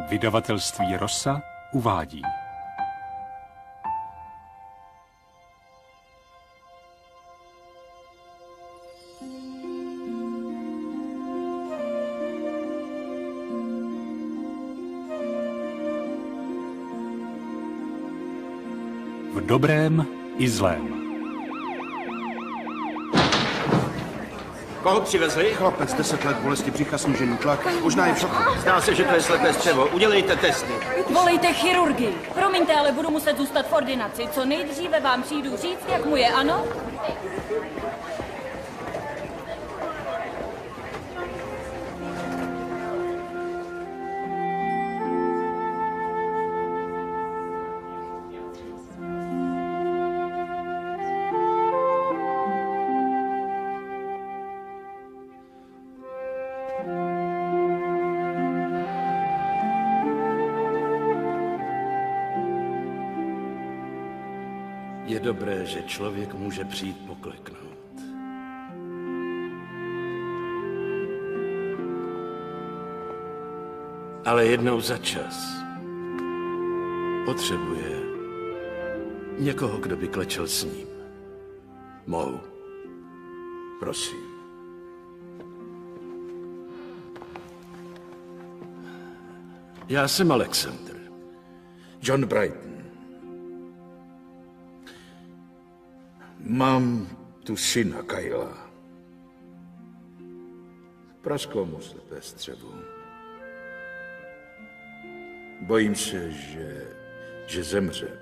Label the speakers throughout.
Speaker 1: Vydavatelství Rosa uvádí. V dobrém i zlém.
Speaker 2: Koho přivezli?
Speaker 3: Chlapec, 10 let, bolesti břicha, snížený tlak. Možná je v šoku.
Speaker 2: Zdá se, že to je slepé střevo. Udělejte testy.
Speaker 4: Volejte chirurgii. Promiňte, ale budu muset zůstat v ordinaci. Co nejdříve vám přijdu říct, jak mu je, ano?
Speaker 2: Je dobré, že člověk může přijít pokleknout. Ale jednou za čas potřebuje někoho, kdo by klečel s ním. Mohu? Prosím. Já jsem Alexander.
Speaker 3: John Brighton. Mám tu syna Kyla. Prasklo mu slepé střevo. Bojím se, že zemře.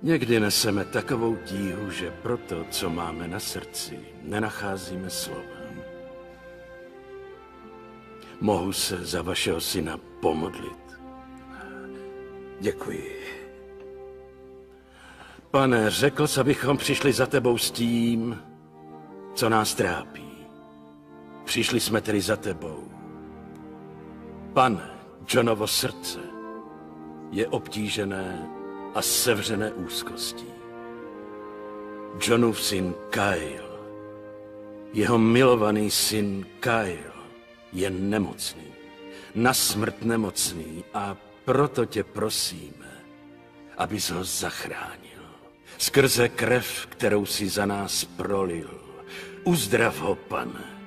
Speaker 2: Někdy neseme takovou tíhu, že pro to, co máme na srdci, nenacházíme slovem. Mohu se za vašeho syna pomodlit?
Speaker 3: Děkuji.
Speaker 2: Pane, řekl jsi, abychom přišli za tebou s tím, co nás trápí. Přišli jsme tedy za tebou. Pane, Johnovo srdce je obtížené a sevřené úzkostí. Johnův syn Kyle, jeho milovaný syn Kyle, je nemocný, na smrt nemocný a proto tě prosíme, abys ho zachránil. Skrze krev, kterou si za nás prolil. Uzdrav ho, Pane.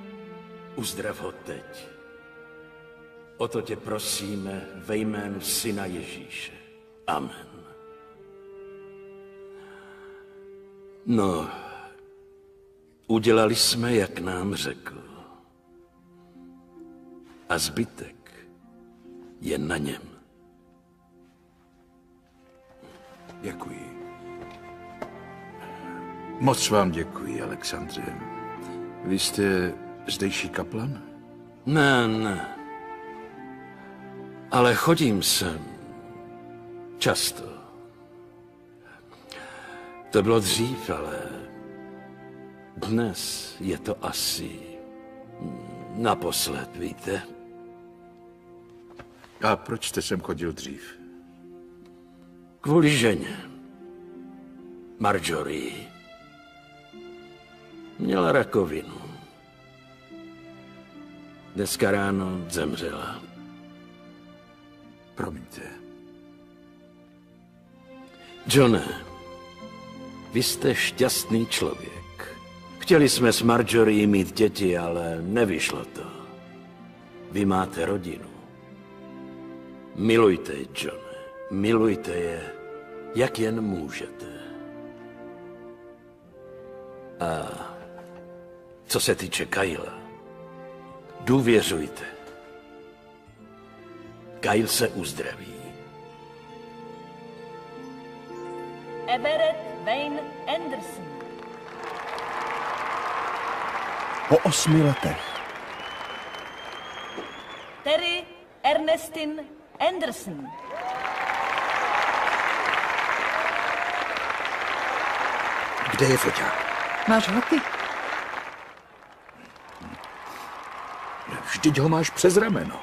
Speaker 2: Uzdrav ho teď. O to tě prosíme ve jménu Syna Ježíše. Amen. No, udělali jsme, jak nám řekl. A zbytek je na něm.
Speaker 3: Děkuji. Moc vám děkuji, Alexandře. Vy jste zdejší kaplan?
Speaker 2: Ne. Ale chodím sem často. To bylo dřív, ale dnes je to asi naposled, víte?
Speaker 3: A proč jste sem chodil dřív?
Speaker 2: Kvůli ženě. Marjorie. Měla rakovinu. Dneska ráno zemřela.
Speaker 3: Promiňte.
Speaker 2: Johne, vy jste šťastný člověk. Chtěli jsme s Marjorie mít děti, ale nevyšlo to. Vy máte rodinu. Milujte je, Johne. Milujte je, jak jen můžete. A co se týče Kyla, důvěřujte. Kyle se uzdraví.
Speaker 4: Everett Wayne Anderson.
Speaker 3: Po 8 letech.
Speaker 4: Terry Ernestine Anderson.
Speaker 3: Kde je foťák?
Speaker 5: Máš ho ty?
Speaker 3: Vždyť ho máš přes rameno.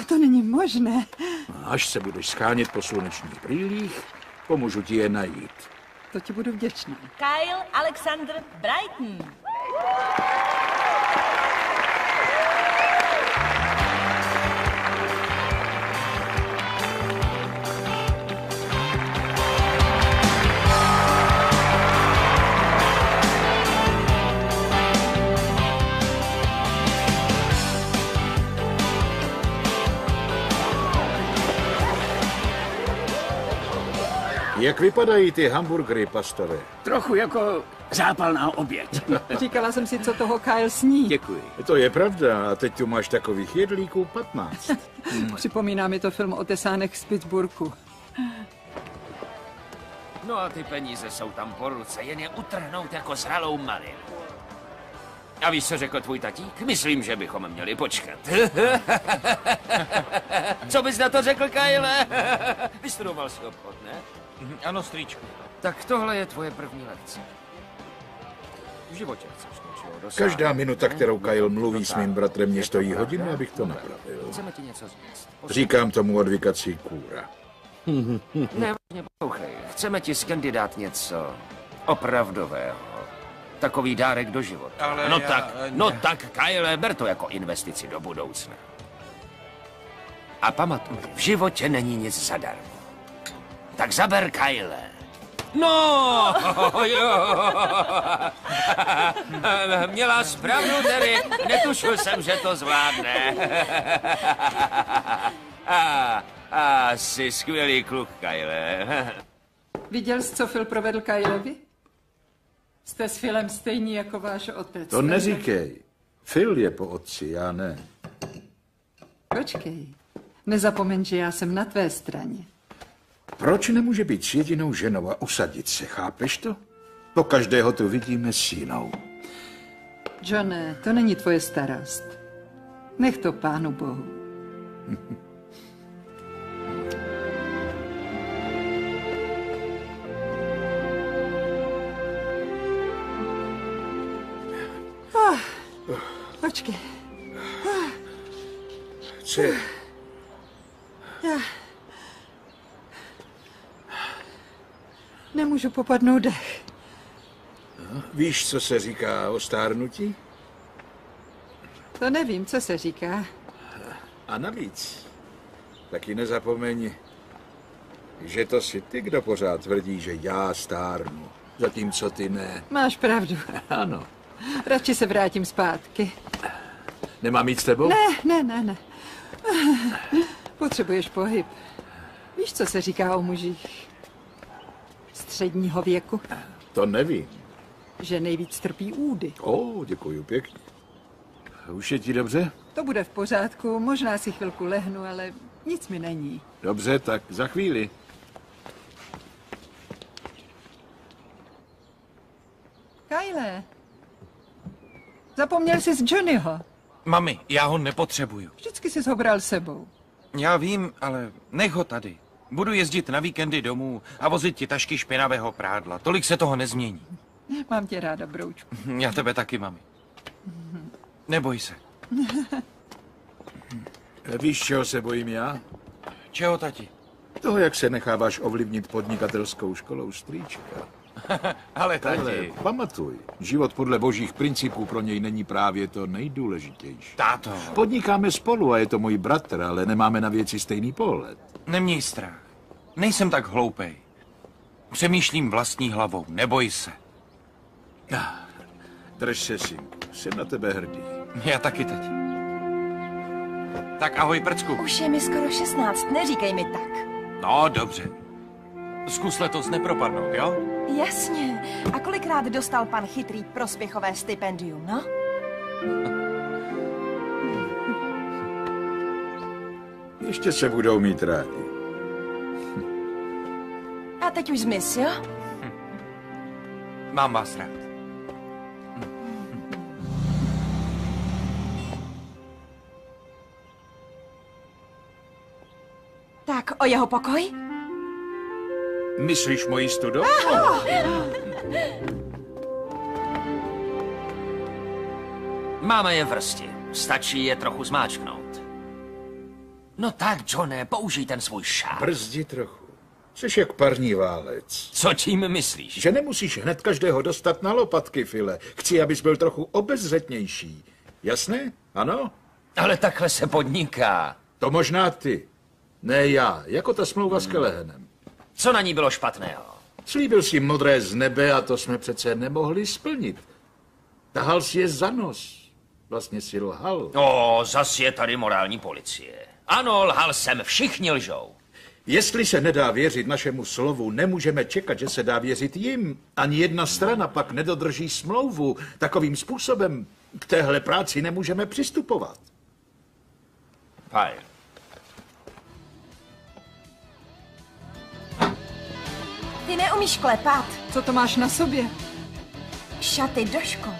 Speaker 5: To není možné.
Speaker 3: Až se budeš schánět po slunečních brýlích, pomůžu ti je najít.
Speaker 5: To ti budu vděčná.
Speaker 4: Kyle Alexander Brighton.
Speaker 3: Jak vypadají ty hamburgery, pastore?
Speaker 6: Trochu jako zápal na oběd.
Speaker 5: Říkala jsem si, co toho Kyle sní.
Speaker 6: Děkuji.
Speaker 3: To je pravda, a teď tu máš takových jedlíků 15.
Speaker 5: Připomíná mi to film o tesánech z Pittsburghu.
Speaker 7: No a ty peníze jsou tam po ruce, jen je utrhnout jako zralou malinu. A víš, co řekl tvůj tatík? Myslím, že bychom měli počkat. Co bys na to řekl, Kyle? Vystudoval jsi obchod, ne?
Speaker 8: Ano, strýčku.
Speaker 7: Tak tohle je tvoje první lekce. V životě chceš něčeho dosáhnout.
Speaker 3: Každá minuta, kterou Kyle mluví s mým bratrem, mě stojí hodinu, abych to napravil.
Speaker 7: Chceme ti něco říct.
Speaker 3: Říkám tomu odvykací kůra.
Speaker 7: Ne, poslouchej. Chceme ti z kandidát něco opravdového. Takový dárek do života.
Speaker 8: Ale
Speaker 7: no tak, Kyle, ber to jako investici do budoucna. A pamatuj, v životě není nic zadarmo. Tak zaber, Kyle. No! Jo. Měla správnou, Terry. Netušil jsem, že to zvládne. Jsi skvělý kluk, Kyle.
Speaker 5: Viděl jsi, co Phil provedl Kylevi? Jste s Philem stejní jako váš otec.
Speaker 3: To neříkej. Phil je po otci, já ne.
Speaker 5: Počkej. Nezapomeň, že já jsem na tvé straně.
Speaker 3: Proč nemůže být s jedinou ženou a usadit se, chápeš to? Po každého tu vidíme s jinou.
Speaker 5: Johne, to není tvoje starost. Nech to Pánu Bohu. Počkej.
Speaker 3: Co je?
Speaker 5: Já nemůžu popadnout dech.
Speaker 3: Víš, co se říká o stárnutí?
Speaker 5: To nevím, co se říká.
Speaker 3: A navíc, taky nezapomeň, že to jsi ty, kdo pořád tvrdí, že já stárnu, zatímco ty ne.
Speaker 5: Máš pravdu.
Speaker 3: Ano.
Speaker 5: Radši se vrátím zpátky.
Speaker 3: Nemám jít s tebou?
Speaker 5: Ne. Potřebuješ pohyb. Víš, co se říká o mužích středního věku?
Speaker 3: To nevím.
Speaker 5: Že nejvíc trpí údy.
Speaker 3: Děkuji pěkně. Už je ti dobře?
Speaker 5: To bude v pořádku, možná si chvilku lehnu, ale nic mi není.
Speaker 3: Dobře, tak za chvíli.
Speaker 5: Kyle, zapomněl jsi z Johnnyho.
Speaker 8: Mami, já ho nepotřebuju.
Speaker 5: Vždycky jsi ho bral sebou.
Speaker 8: Já vím, ale nech ho tady. Budu jezdit na víkendy domů a vozit ti tašky špinavého prádla. Tolik se toho nezmění.
Speaker 5: Mám tě ráda, broučku.
Speaker 8: Já tebe taky, mami. Neboj se.
Speaker 3: Víš, čeho se bojím já?
Speaker 8: Čeho, tati?
Speaker 3: Toho, jak se necháváš ovlivnit podnikatelskou školou strýčka.
Speaker 8: Ale
Speaker 3: Ale
Speaker 8: tati.
Speaker 3: pamatuj, život podle božích principů pro něj není právě to nejdůležitější.
Speaker 8: Táto.
Speaker 3: Podnikáme spolu a je to můj bratr, ale nemáme na věci stejný pohled.
Speaker 8: Neměj strach. Nejsem tak hloupej. Přemýšlím vlastní hlavou, neboj se.
Speaker 3: Drž se, synku, jsem na tebe hrdý.
Speaker 8: Já taky, tati. Tak ahoj, prcku.
Speaker 9: Už je mi skoro 16, neříkej mi tak.
Speaker 8: No, dobře. Zkus letos nepropadnout, jo?
Speaker 9: Jasně. A kolikrát dostal pan Chytrý prospěchové stipendium, no?
Speaker 3: Ještě se budou mít rádi.
Speaker 9: A teď už zmiz, jo?
Speaker 8: Mám vás rád.
Speaker 9: Tak o jeho pokoj?
Speaker 3: Myslíš moji studu?
Speaker 7: Máme je v hrsti. Stačí je trochu zmáčknout. No tak, Johne, použij ten svůj šáp.
Speaker 3: Brzdi trochu. Jsi jak parní válec.
Speaker 7: Co tím myslíš?
Speaker 3: Že nemusíš hned každého dostat na lopatky, Phile. Chci, abys byl trochu obezřetnější. Jasné? Ano?
Speaker 7: Ale takhle se podniká.
Speaker 3: To možná ty. Ne já, jako ta smlouva s Kelehenem.
Speaker 7: Co na ní bylo špatného?
Speaker 3: Slíbil si modré z nebe a to jsme přece nemohli splnit. Tahal si je za nos. Vlastně si lhal.
Speaker 7: Zas je tady morální policie. Ano, lhal jsem, všichni lžou.
Speaker 3: Jestli se nedá věřit našemu slovu, nemůžeme čekat, že se dá věřit jim. Ani jedna strana pak nedodrží smlouvu. Takovým způsobem k téhle práci nemůžeme přistupovat.
Speaker 7: Fajn.
Speaker 9: Ty neumíš klepat.
Speaker 5: Co to máš na sobě?
Speaker 9: Šaty do školy.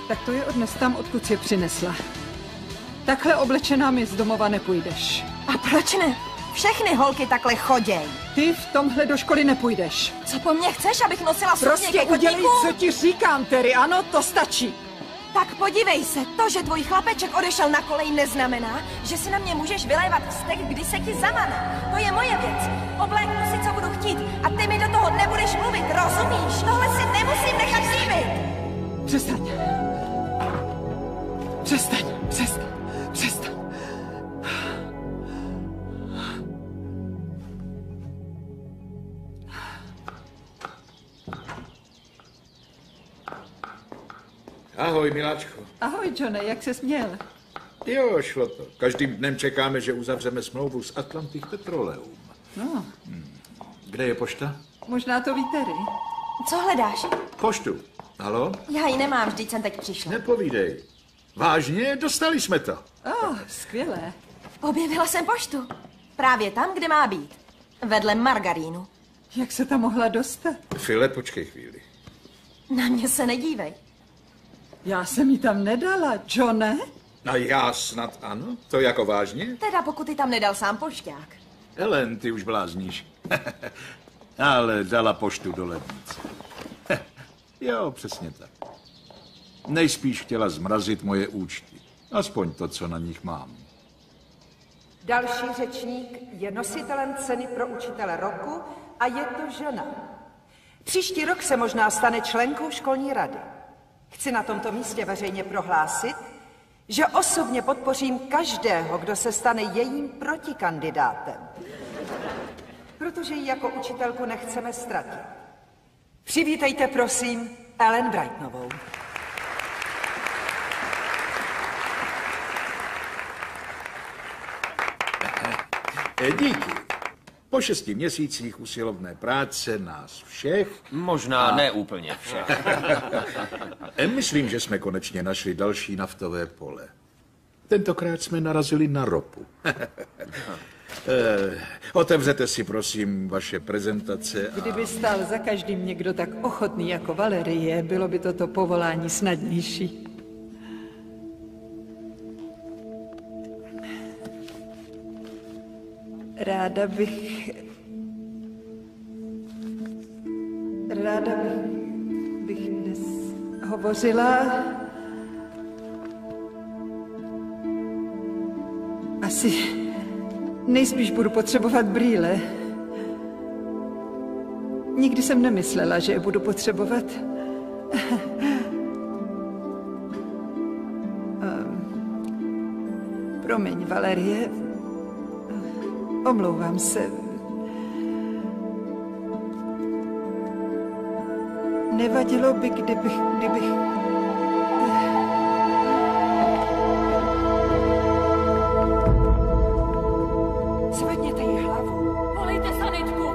Speaker 5: Tak to je odnes tam, odkud jsi je přinesla. Takhle oblečená mi z domova nepůjdeš.
Speaker 9: A proč ne? Všechny holky takhle choděj.
Speaker 5: Ty v tomhle do školy nepůjdeš.
Speaker 9: Co po mně chceš, abych nosila sukně
Speaker 5: Prostě
Speaker 9: ke
Speaker 5: udělej,
Speaker 9: kotníku?
Speaker 5: co ti říkám, Terry. Ano, to stačí.
Speaker 9: Tak podívej se, to, že tvůj chlapeček odešel na kolej, neznamená, že si na mě můžeš vylévat vztek, kdy se ti zamane. To je moje věc. Obléknu si, co budu chtít a ty mi do toho nebudeš mluvit, rozumíš? Tohle si nemusím nechat líbit.
Speaker 5: Přestaň. Přestaň, přestaň, přestaň.
Speaker 3: Ahoj, miláčko.
Speaker 5: Ahoj, Johne, jak ses měl?
Speaker 3: Jo, šlo to. Každým dnem čekáme, že uzavřeme smlouvu s Atlantic Petroleum.
Speaker 5: No,
Speaker 3: Kde je pošta?
Speaker 5: možná to ví Terry.
Speaker 9: Co hledáš?
Speaker 3: Poštu. Halo?
Speaker 9: Já ji nemám, vždyť jsem teď přišla.
Speaker 3: Nepovídej. Vážně? Dostali jsme to.
Speaker 5: Skvělé.
Speaker 9: Objevila jsem poštu. Právě tam, kde má být. Vedle margarínu.
Speaker 5: Jak se tam mohla dostat?
Speaker 3: File, počkej chvíli.
Speaker 9: Na mě se nedívej.
Speaker 5: Já jsem ji tam nedala, Johne.
Speaker 3: A já snad ano? To jako vážně?
Speaker 9: Teda pokud ty tam nedal sám pošťák.
Speaker 3: Ellen, ty už blázníš. Ale dala poštu do lednice. Jo, přesně tak. Nejspíš chtěla zmrazit moje účty. Aspoň to, co na nich mám.
Speaker 10: Další řečník je nositelem ceny pro učitele roku a je to žena. Příští rok se možná stane členkou školní rady. Chci na tomto místě veřejně prohlásit, že osobně podpořím každého, kdo se stane jejím protikandidátem. Protože ji jako učitelku nechceme ztratit. Přivítejte, prosím, Ellen Brightnovou.
Speaker 3: Díky. Po 6 měsících usilovné práce nás všech...
Speaker 7: Možná ne úplně všech.
Speaker 3: Myslím, že jsme konečně našli další naftové pole. Tentokrát jsme narazili na ropu. Otevřete si, prosím, vaše prezentace.
Speaker 5: Kdyby stál za každým někdo tak ochotný jako Valerie, bylo by toto povolání snadnější. Ráda bych dnes hovořila asi nejspíš budu potřebovat brýle. Nikdy jsem nemyslela, že je budu potřebovat. Promiň, Valerie. Omlouvám se. Nevadilo by, kdybych...
Speaker 10: Zvedněte jí hlavu.
Speaker 4: Volejte sanitku.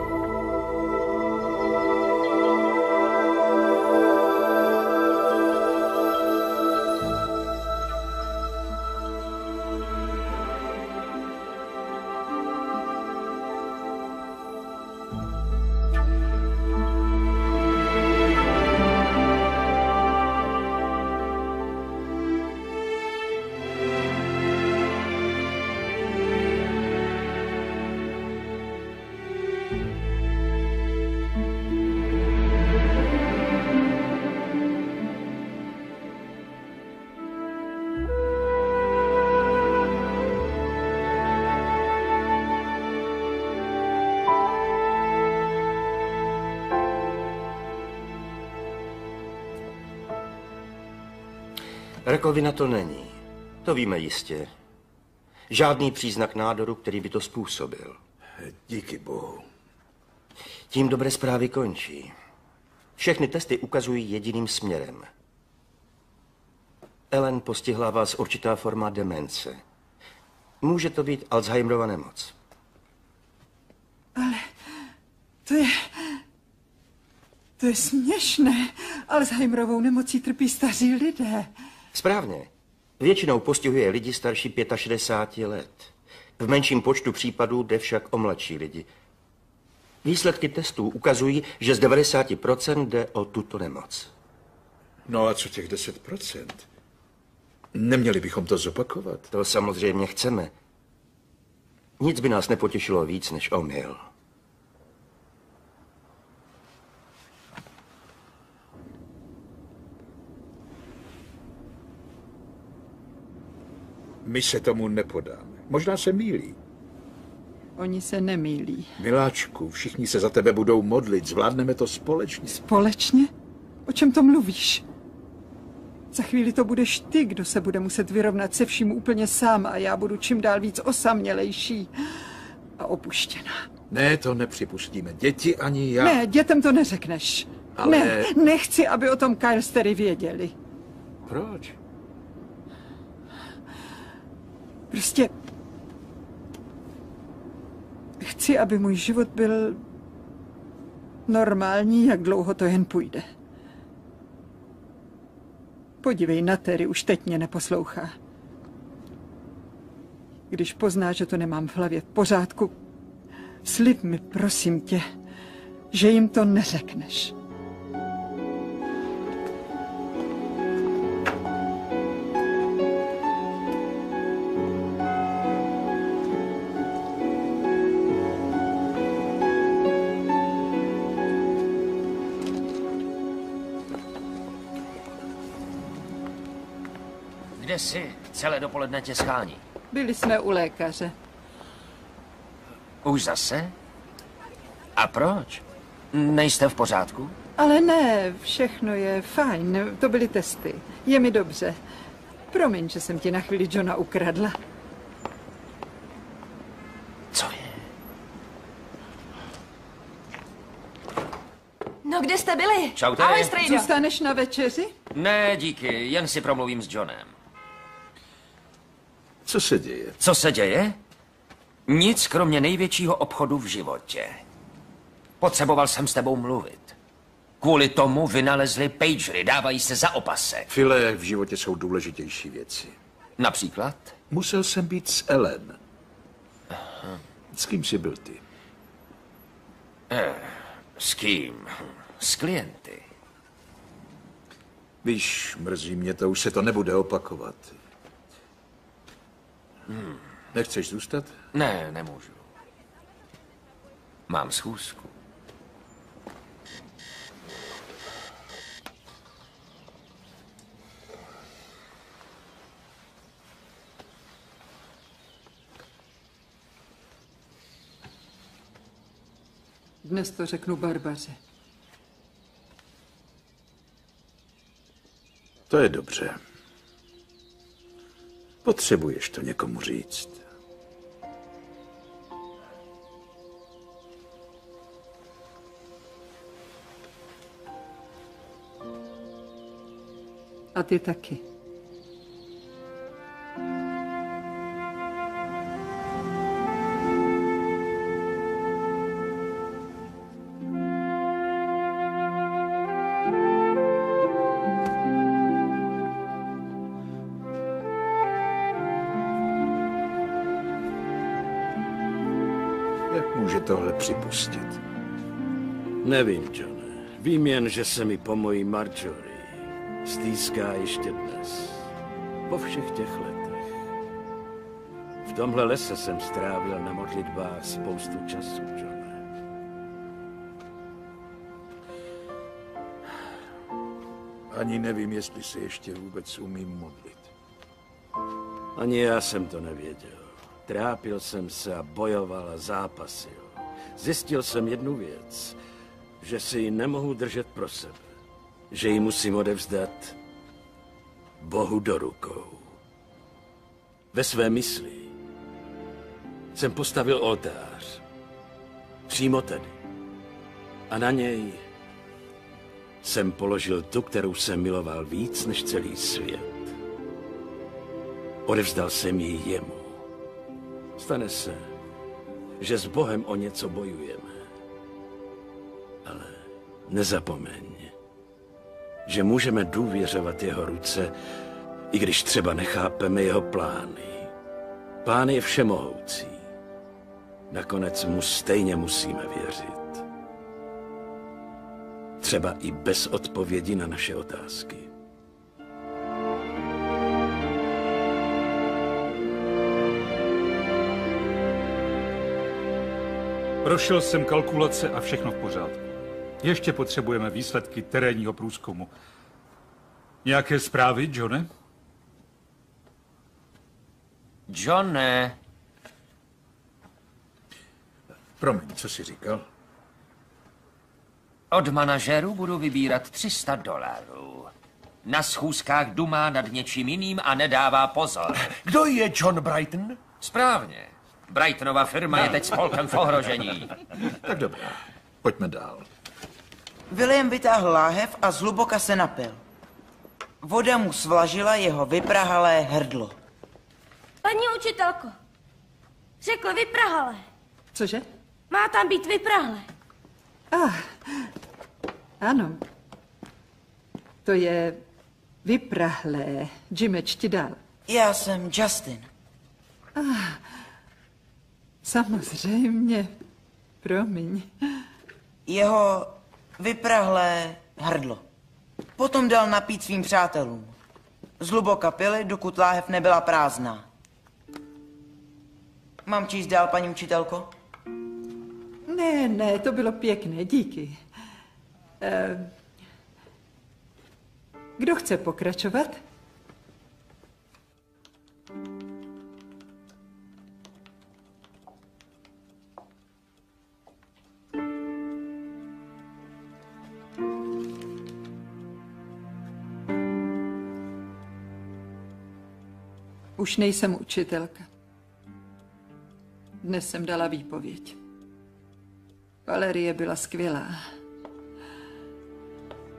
Speaker 11: Rakovina to není. To víme jistě. Žádný příznak nádoru, který by to způsobil.
Speaker 3: Díky bohu.
Speaker 11: Tím dobré zprávy končí. Všechny testy ukazují jediným směrem. Ellen, postihla vás určitá forma demence. Může to být Alzheimerova nemoc.
Speaker 5: Ale to je směšné. Alzheimerovou nemocí trpí staří lidé.
Speaker 11: Správně. Většinou postihuje lidi starší 65 let. V menším počtu případů jde však o mladší lidi. Výsledky testů ukazují, že z 90% jde o tuto nemoc.
Speaker 3: No a co těch 10%? Neměli bychom to zopakovat?
Speaker 11: To samozřejmě chceme. Nic by nás nepotěšilo víc než omyl.
Speaker 3: My se tomu nepodáme. Možná se mýlí.
Speaker 5: Oni se nemýlí.
Speaker 3: Miláčku, všichni se za tebe budou modlit. Zvládneme to společně.
Speaker 5: Společně? O čem to mluvíš? Za chvíli to budeš ty, kdo se bude muset vyrovnat se vším úplně sám a já budu čím dál víc osamělejší a opuštěná.
Speaker 3: Ne, to nepřipustíme. Děti ani já.
Speaker 5: Ne, dětem to neřekneš.
Speaker 3: Ale...
Speaker 5: Ne, nechci, aby o tom Kyle s Terry věděli.
Speaker 3: Proč?
Speaker 5: Prostě chci, aby můj život byl normální, jak dlouho to jen půjde. Podívej na Terry, už teď mě neposlouchá. Když pozná, že to nemám v hlavě v pořádku, slib mi, prosím tě, že jim to neřekneš.
Speaker 7: Kde jsi? Celé dopoledne tě schání.
Speaker 5: Byli jsme u lékaře.
Speaker 7: Už zase? A proč? Nejste v pořádku?
Speaker 5: Ale ne, všechno je fajn. To byly testy. Je mi dobře. Promiň, že jsem ti na chvíli Johna ukradla.
Speaker 7: Co je?
Speaker 9: No, kde jste byli?
Speaker 7: Čau, Terry.
Speaker 9: Ahoj, strejdo.
Speaker 5: Zůstaneš na večeři?
Speaker 7: Ne, díky, jen si promluvím s Johnem.
Speaker 3: Co se děje?
Speaker 7: Co se děje? Nic kromě největšího obchodu v životě. Potřeboval jsem s tebou mluvit. Kvůli tomu vynalezli pagery, dávají se za opasek.
Speaker 3: File, v životě jsou důležitější věci.
Speaker 7: Například?
Speaker 3: Musel jsem být s Ellen. Aha. S kým jsi byl ty?
Speaker 7: S kým? S klienty.
Speaker 3: Víš, mrzí mě to, už se to nebude opakovat. Nechceš zůstat?
Speaker 7: Ne, nemůžu. Mám schůzku.
Speaker 5: Dnes to řeknu Barbaře.
Speaker 3: To je dobře. Potřebuješ to někomu říct.
Speaker 5: A ty taky.
Speaker 3: Jak může tohle připustit?
Speaker 2: Nevím, Johne. Vím jen, že se mi po mojí Marjorie stýská ještě dnes. Po všech těch letech. V tomhle lese jsem strávil na modlitbách spoustu času, Johne.
Speaker 3: Ani nevím, jestli se ještě vůbec umím modlit.
Speaker 2: Ani já jsem to nevěděl. Trápil jsem se a bojoval a zápasil. Zjistil jsem jednu věc, že si ji nemohu držet pro sebe. Že ji musím odevzdat Bohu do rukou. Ve své mysli jsem postavil oltář. Přímo tady. A na něj jsem položil tu, kterou jsem miloval víc než celý svět. Odevzdal jsem ji jemu. Stane se, že s Bohem o něco bojujeme. Ale nezapomeň, že můžeme důvěřovat jeho ruce, i když třeba nechápeme jeho plány. Pán je všemohoucí. Nakonec mu stejně musíme věřit. Třeba i bez odpovědi na naše otázky.
Speaker 1: Prošel jsem kalkulace a všechno v pořádku. Ještě potřebujeme výsledky terénního průzkumu. Nějaké zprávy, Johne?
Speaker 7: Johne.
Speaker 3: Promiň, co jsi říkal?
Speaker 7: Od manažerů budu vybírat $300. Na schůzkách dumá nad něčím jiným a nedává pozor.
Speaker 12: Kdo je John Brighton?
Speaker 7: Správně. Brightonova firma je teď spolkem v ohrožení.
Speaker 3: Tak dobrá, pojďme dál.
Speaker 13: William vytáhl láhev a zhluboka se napil. Voda mu svlažila jeho vyprahalé hrdlo.
Speaker 14: Paní učitelko, řekl vyprahalé.
Speaker 5: Cože?
Speaker 14: Má tam být vyprahlé.
Speaker 5: Ano. To je vyprahlé. Jimmy, čti dál.
Speaker 13: Já jsem Justin.
Speaker 5: Samozřejmě. Promiň.
Speaker 13: Jeho vyprahlé hrdlo. Potom dal napít svým přátelům. Zhluboka pili, dokud láhev nebyla prázdná. Mám číst dál, paní učitelko?
Speaker 5: Ne, to bylo pěkné, díky. Kdo chce pokračovat? Už nejsem učitelka. Dnes jsem dala výpověď. Valerie byla skvělá.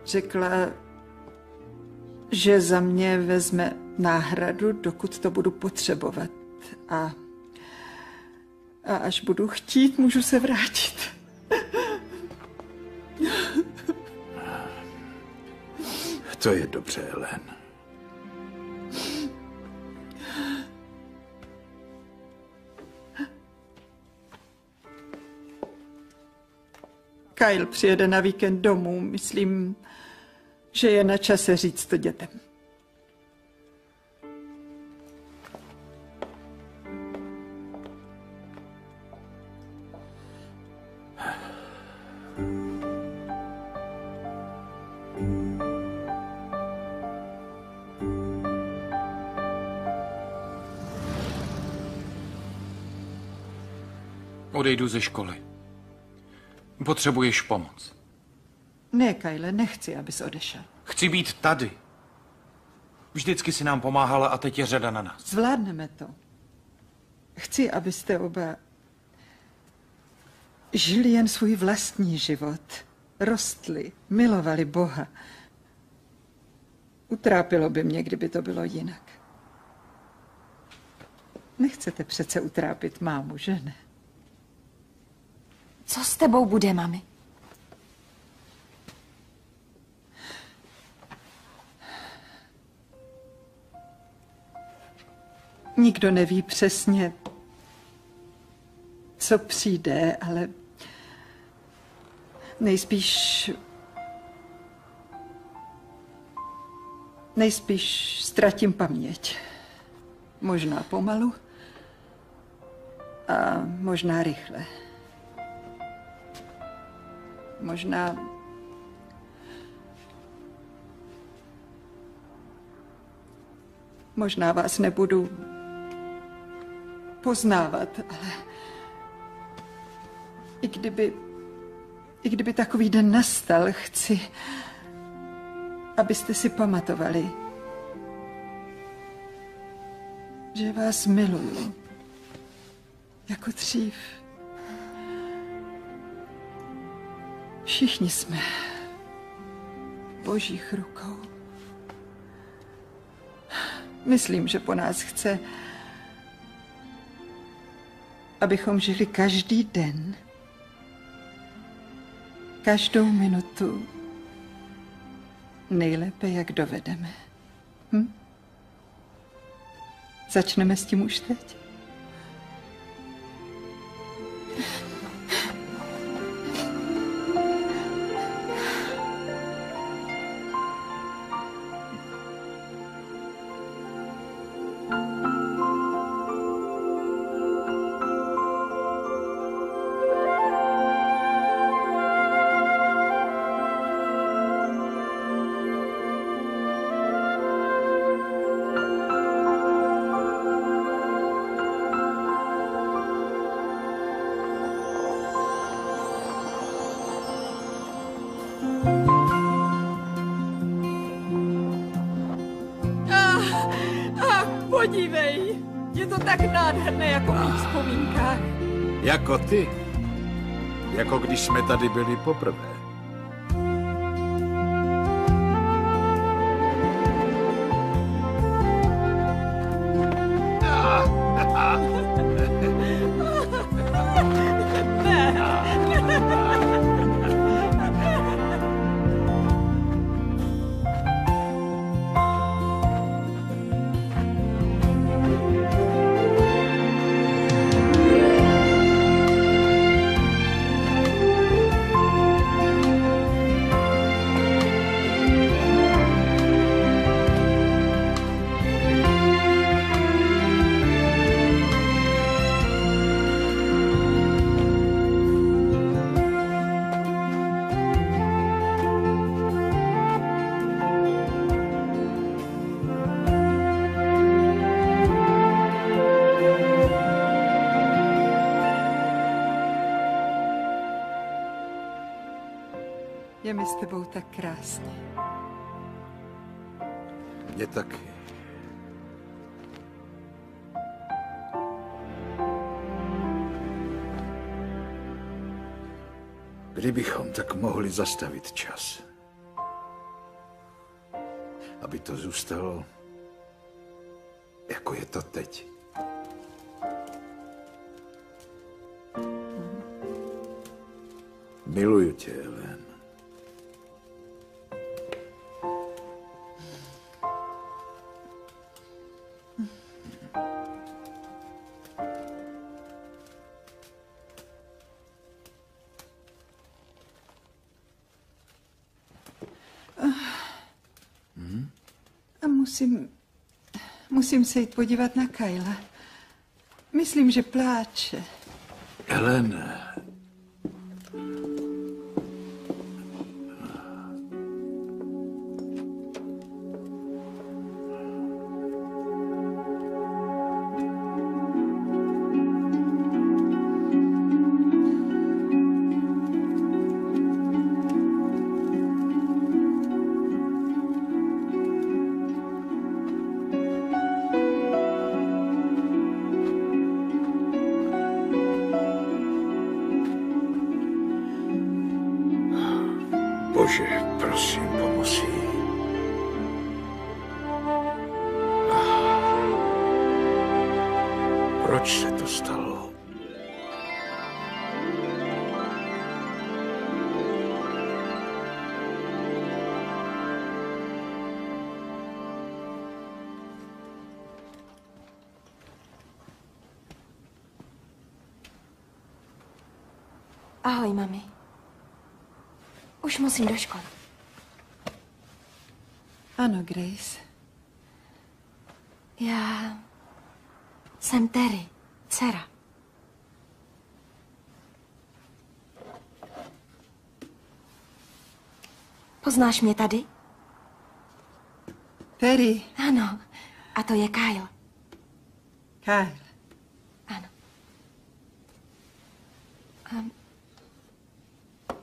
Speaker 5: Řekla, že za mě vezme náhradu, dokud to budu potřebovat. A až budu chtít, můžu se vrátit.
Speaker 3: To je dobře, Ellen.
Speaker 5: Kyle přijede na víkend domů. Myslím, že je na čase říct to dětem.
Speaker 8: Odejdu ze školy. Potřebuješ pomoc.
Speaker 5: Ne, Kyle, nechci, abys odešel.
Speaker 8: Chci být tady. Vždycky si nám pomáhala a teď je řada na nás.
Speaker 5: Zvládneme to. Chci, abyste oba žili jen svůj vlastní život. Rostli, milovali Boha. Utrápilo by mě, kdyby to bylo jinak. Nechcete přece utrápit mámu, že ne?
Speaker 9: Co s tebou bude, mami?
Speaker 5: Nikdo neví přesně, co přijde, ale nejspíš ztratím paměť. Možná pomalu a možná rychle. Možná vás nebudu poznávat, ale i kdyby takový den nastal, chci, abyste si pamatovali, že vás miluju jako dřív. Všichni jsme v Božích rukou. Myslím, že po nás chce, abychom žili každý den, každou minutu nejlépe, jak dovedeme. Začneme s tím už teď? Podívej, je to tak nádherné jako v mých vzpomínkách.
Speaker 3: Jako ty. Jako když jsme tady byli poprvé.
Speaker 5: Je mi s tebou tak krásně.
Speaker 3: Mně taky. Kdybychom tak mohli zastavit čas. Aby to zůstalo, jako je to teď. Miluju tě, Helen.
Speaker 5: A musím se jít podívat na Kyla. Myslím, že pláče.
Speaker 3: Helen. Bože, prosím, pomoz jí. Proč se to stalo?
Speaker 9: Ahoj, mami. Už musím do školy.
Speaker 5: Ano, Grace.
Speaker 9: Já jsem Terry, dcera. Poznáš mě tady?
Speaker 5: Terry.
Speaker 9: Ano, a to je Kyle.
Speaker 5: Kyle.
Speaker 9: Ano.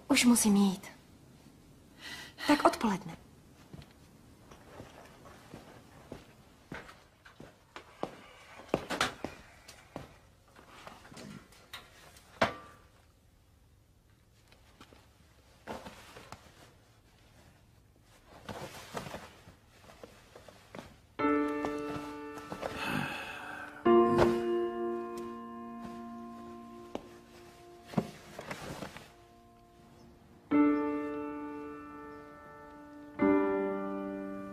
Speaker 9: Už musím jít. Tak odpoledne.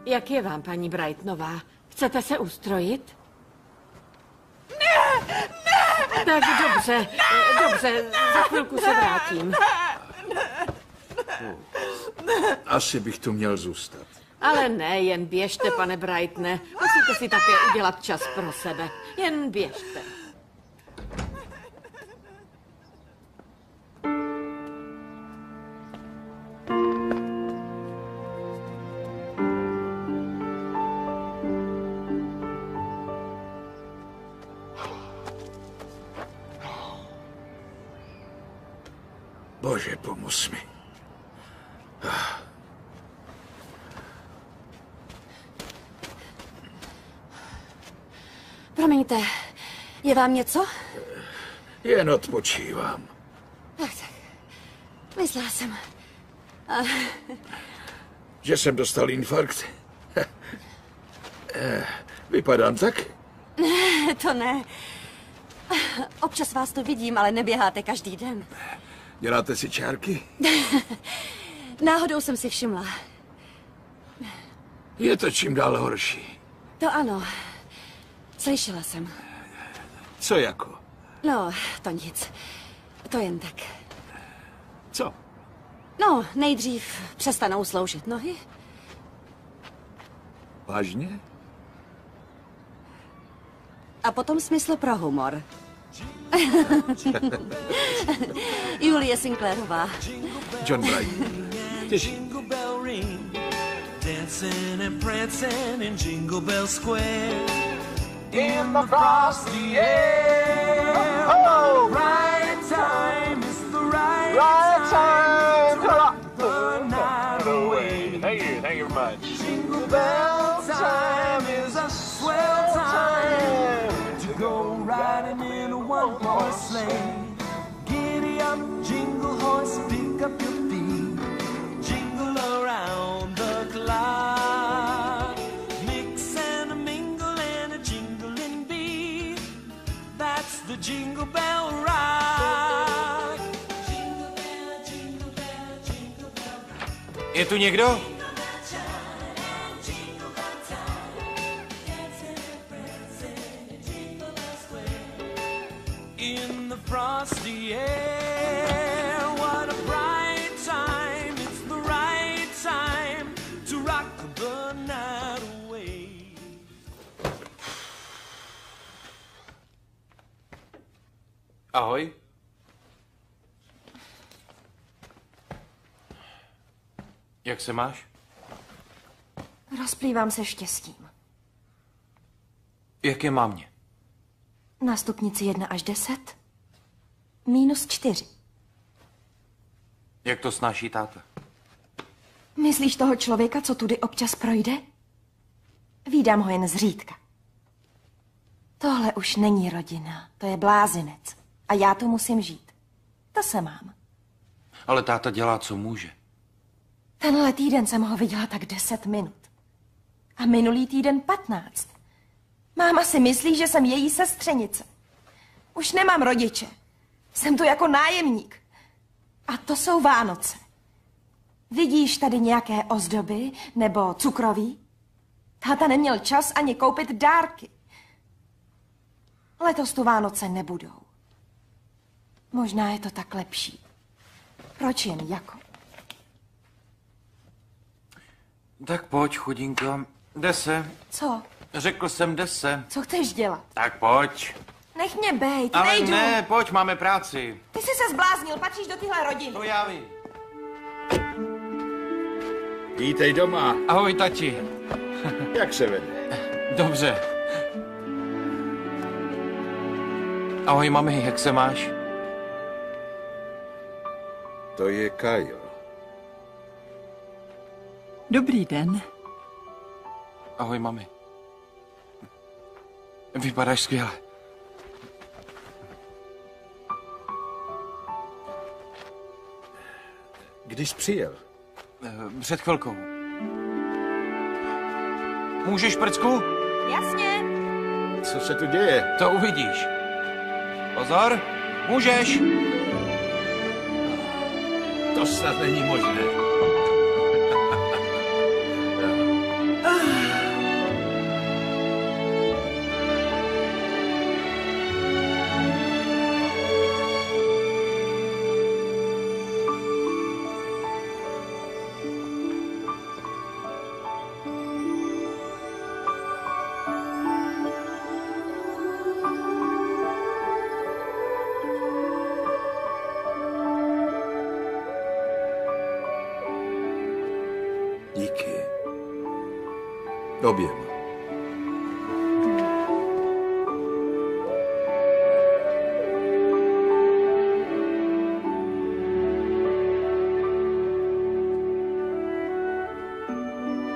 Speaker 15: Jak je vám, paní Brightnová? Chcete se ustrojit?
Speaker 5: Ne!
Speaker 15: Tak dobře, dobře, za chvilku se vrátím.
Speaker 3: Asi bych tu měl zůstat.
Speaker 15: Ale ne, jen běžte, pane Brightne. Musíte si také udělat čas pro sebe. Jen běžte.
Speaker 3: Bože, pomoz mi.
Speaker 14: Promiňte, je vám něco?
Speaker 3: Jen odpočívám.
Speaker 14: Tak. Myslela jsem.
Speaker 3: Že jsem dostal infarkt? Vypadám tak?
Speaker 14: Ne, to ne. Občas vás tu vidím, ale neběháte každý den.
Speaker 3: Děláte si čárky?
Speaker 14: Náhodou jsem si všimla.
Speaker 3: Je to čím dál horší.
Speaker 14: To ano. Slyšela jsem.
Speaker 3: Co jako?
Speaker 14: No, to nic. To jen tak.
Speaker 3: Co?
Speaker 14: No, nejdřív přestanou sloužit nohy.
Speaker 3: Vážně?
Speaker 14: A potom smysl pro humor. Julie Sinclairová.
Speaker 3: John Bright. Těží.
Speaker 16: Dancing and prancing in Jingle Bell Square. In the frosty air. Oh, right time is the right time to rock the night away.
Speaker 17: Thank you very much.
Speaker 16: Jingle bell time is a swell time to go riding in a one-horse sleigh. Giddy up, jingle horse, pick up your feet, jingle around the clock. Mix and a mingle and a jingling beat. That's the Jingle Bell Rock. Jingle bell, jingle bell, jingle bell rock.
Speaker 8: Je tu někdo?
Speaker 16: In the frosty air, what a bright time, it's the right time to rock the night away.
Speaker 8: Ahoj. Jak se máš?
Speaker 9: Rozplývám se štěstím.
Speaker 8: Jak je mámě?
Speaker 9: Na stupnici 1 až 10. -4.
Speaker 8: Jak to snáší táta?
Speaker 9: Myslíš toho člověka, co tudy občas projde? Vídám ho jen zřídka. Tohle už není rodina, to je blázinec. A já to musím žít. To se mám.
Speaker 8: Ale táta dělá, co může.
Speaker 9: Tenhle týden jsem ho viděla tak 10 minut. A minulý týden 15. Máma si myslí, že jsem její sestřenice. Už nemám rodiče. Jsem tu jako nájemník. A to jsou Vánoce. Vidíš tady nějaké ozdoby nebo cukroví? Táta neměl čas ani koupit dárky. Letos tu Vánoce nebudou. Možná je to tak lepší. Proč jen jako?
Speaker 8: Tak pojď, chudinko. Jde se.
Speaker 9: Co?
Speaker 8: Řekl jsem, jde se.
Speaker 9: Co chceš dělat?
Speaker 8: Tak pojď.
Speaker 9: Nech mě bejt,
Speaker 8: Ale
Speaker 9: nejdu.
Speaker 8: ne, pojď, máme práci.
Speaker 9: Ty jsi se zbláznil, patříš do téhle rodiny.
Speaker 8: To já vím.
Speaker 3: Vítej doma.
Speaker 8: Ahoj, tati.
Speaker 3: Jak se vede?
Speaker 8: Dobře. Ahoj, mami, jak se máš?
Speaker 3: To je Kyle.
Speaker 5: Dobrý den.
Speaker 8: Ahoj, mami. Vypadáš skvěle.
Speaker 3: Kdy jsi přijel?
Speaker 8: Před chvilkou. Můžeš, prcku?
Speaker 9: Jasně.
Speaker 3: Co se tu děje?
Speaker 8: To uvidíš. Pozor, můžeš.
Speaker 3: To snad není možné. Oběma.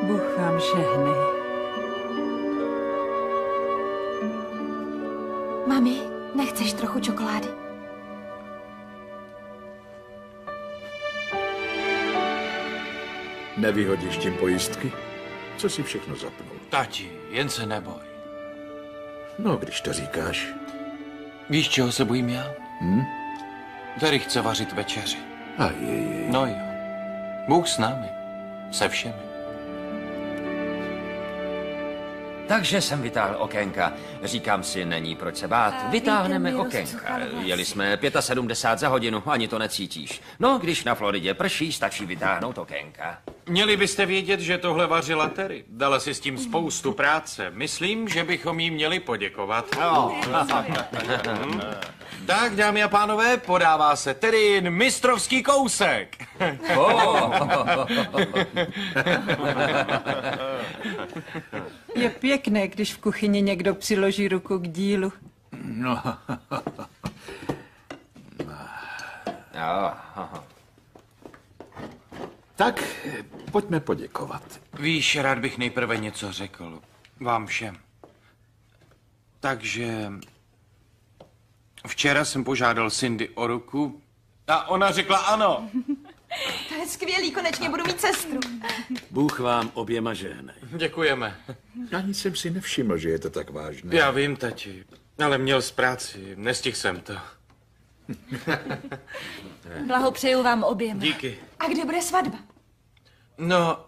Speaker 5: Bůh vám žehnej.
Speaker 9: Mami, nechceš trochu čokolády?
Speaker 3: Nevyhodíš tím pojistky? Co si všechno zapnul?
Speaker 8: Tati, jen se neboj.
Speaker 3: No, když to říkáš.
Speaker 8: Víš, čeho se bojím já? Terry chce vařit večeři. No jo. Bůh s námi. Se všemi.
Speaker 7: Takže jsem vytáhl okénka. Říkám si, není proč se bát. Vytáhneme okénka. Jeli jsme 75 za hodinu, ani to necítíš. No, když na Floridě prší, stačí vytáhnout okénka.
Speaker 8: Měli byste vědět, že tohle vařila Terry. Dala si s tím spoustu práce. Myslím, že bychom jí měli poděkovat. Tak, dámy a pánové, podává se Terryn mistrovský kousek.
Speaker 5: Je pěkné, když v kuchyni někdo přiloží ruku k dílu.
Speaker 3: No. Tak, pojďme poděkovat.
Speaker 8: Víš, rád bych nejprve něco řekl. Vám všem. Takže... Včera jsem požádal Cindy o ruku a ona řekla ano.
Speaker 9: To je skvělý, konečně budu mít sestru.
Speaker 2: Bůh vám oběma žehnej.
Speaker 8: Děkujeme.
Speaker 3: Ani jsem si nevšiml, že je to tak vážné.
Speaker 8: Já vím, tati, ale měl z práci, nestihl jsem to.
Speaker 4: Blahopřeju vám oběma.
Speaker 8: Díky.
Speaker 9: A kdy bude svatba?
Speaker 8: No,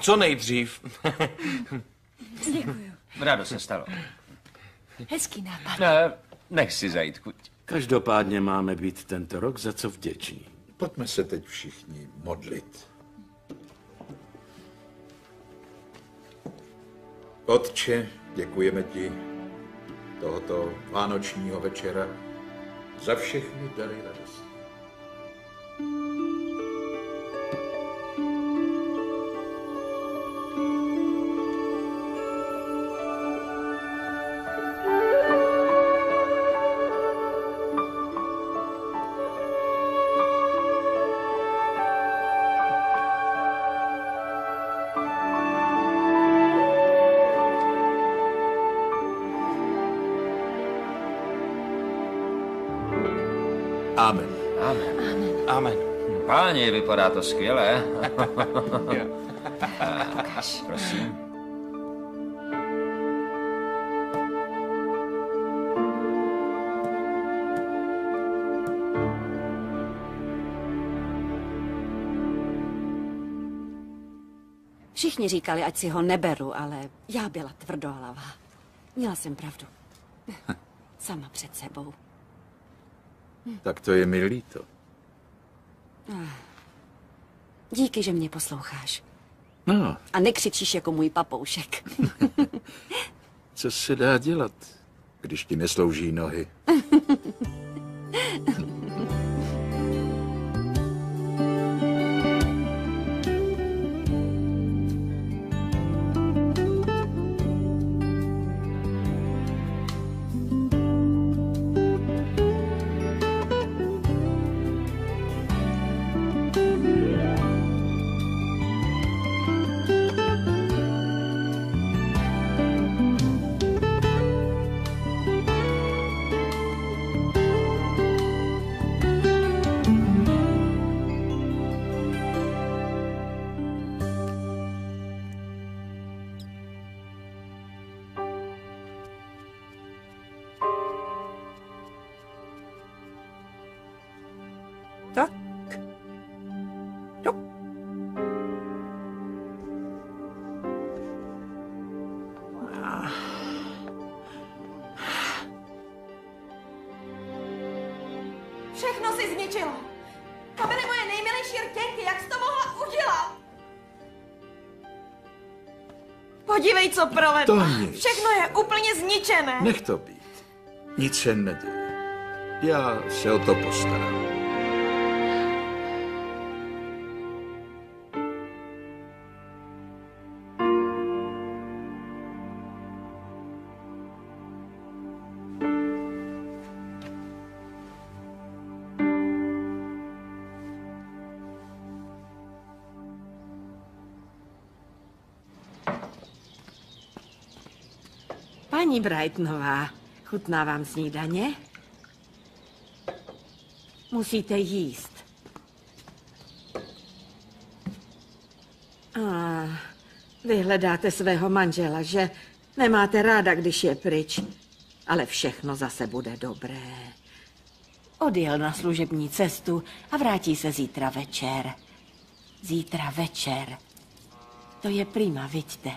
Speaker 8: co nejdřív.
Speaker 4: Děkuju.
Speaker 7: Rádo se stalo.
Speaker 4: Hezký nápad.
Speaker 7: Nech si zajít chuť.
Speaker 2: Každopádně máme být tento rok za co vděční.
Speaker 3: Pojďme se teď všichni modlit. Otče, děkujeme ti tohoto vánočního večera za všechny dary radosti. Amen.
Speaker 7: Amen.
Speaker 8: Amen.
Speaker 7: Páni, vypadá to skvěle. Prosím.
Speaker 14: Všichni říkali, ať si ho neberu, ale já byla tvrdohlavá. Měla jsem pravdu. Sama před sebou.
Speaker 3: Tak to je mi líto.
Speaker 14: Díky, že mě posloucháš.
Speaker 3: No,
Speaker 14: A nekřičíš jako můj papoušek.
Speaker 3: co se dá dělat, když ti neslouží nohy?
Speaker 5: Tak. Jo.
Speaker 9: Všechno si zničila. To byly moje nejmilejší rtěnky, jak jsi to mohla udělat? Podívej, co provedla.
Speaker 3: To nic.
Speaker 9: Všechno je úplně zničené.
Speaker 3: Nech to být. Nic se neděje. Já se o to postarám.
Speaker 15: Paní Brightonová, chutná vám snídaně? Musíte jíst. Vy hledáte svého manžela, že? Nemáte ráda, když je pryč. Ale všechno zase bude dobré. Odjel na služební cestu a vrátí se zítra večer. Zítra večer. To je prima, vidíte.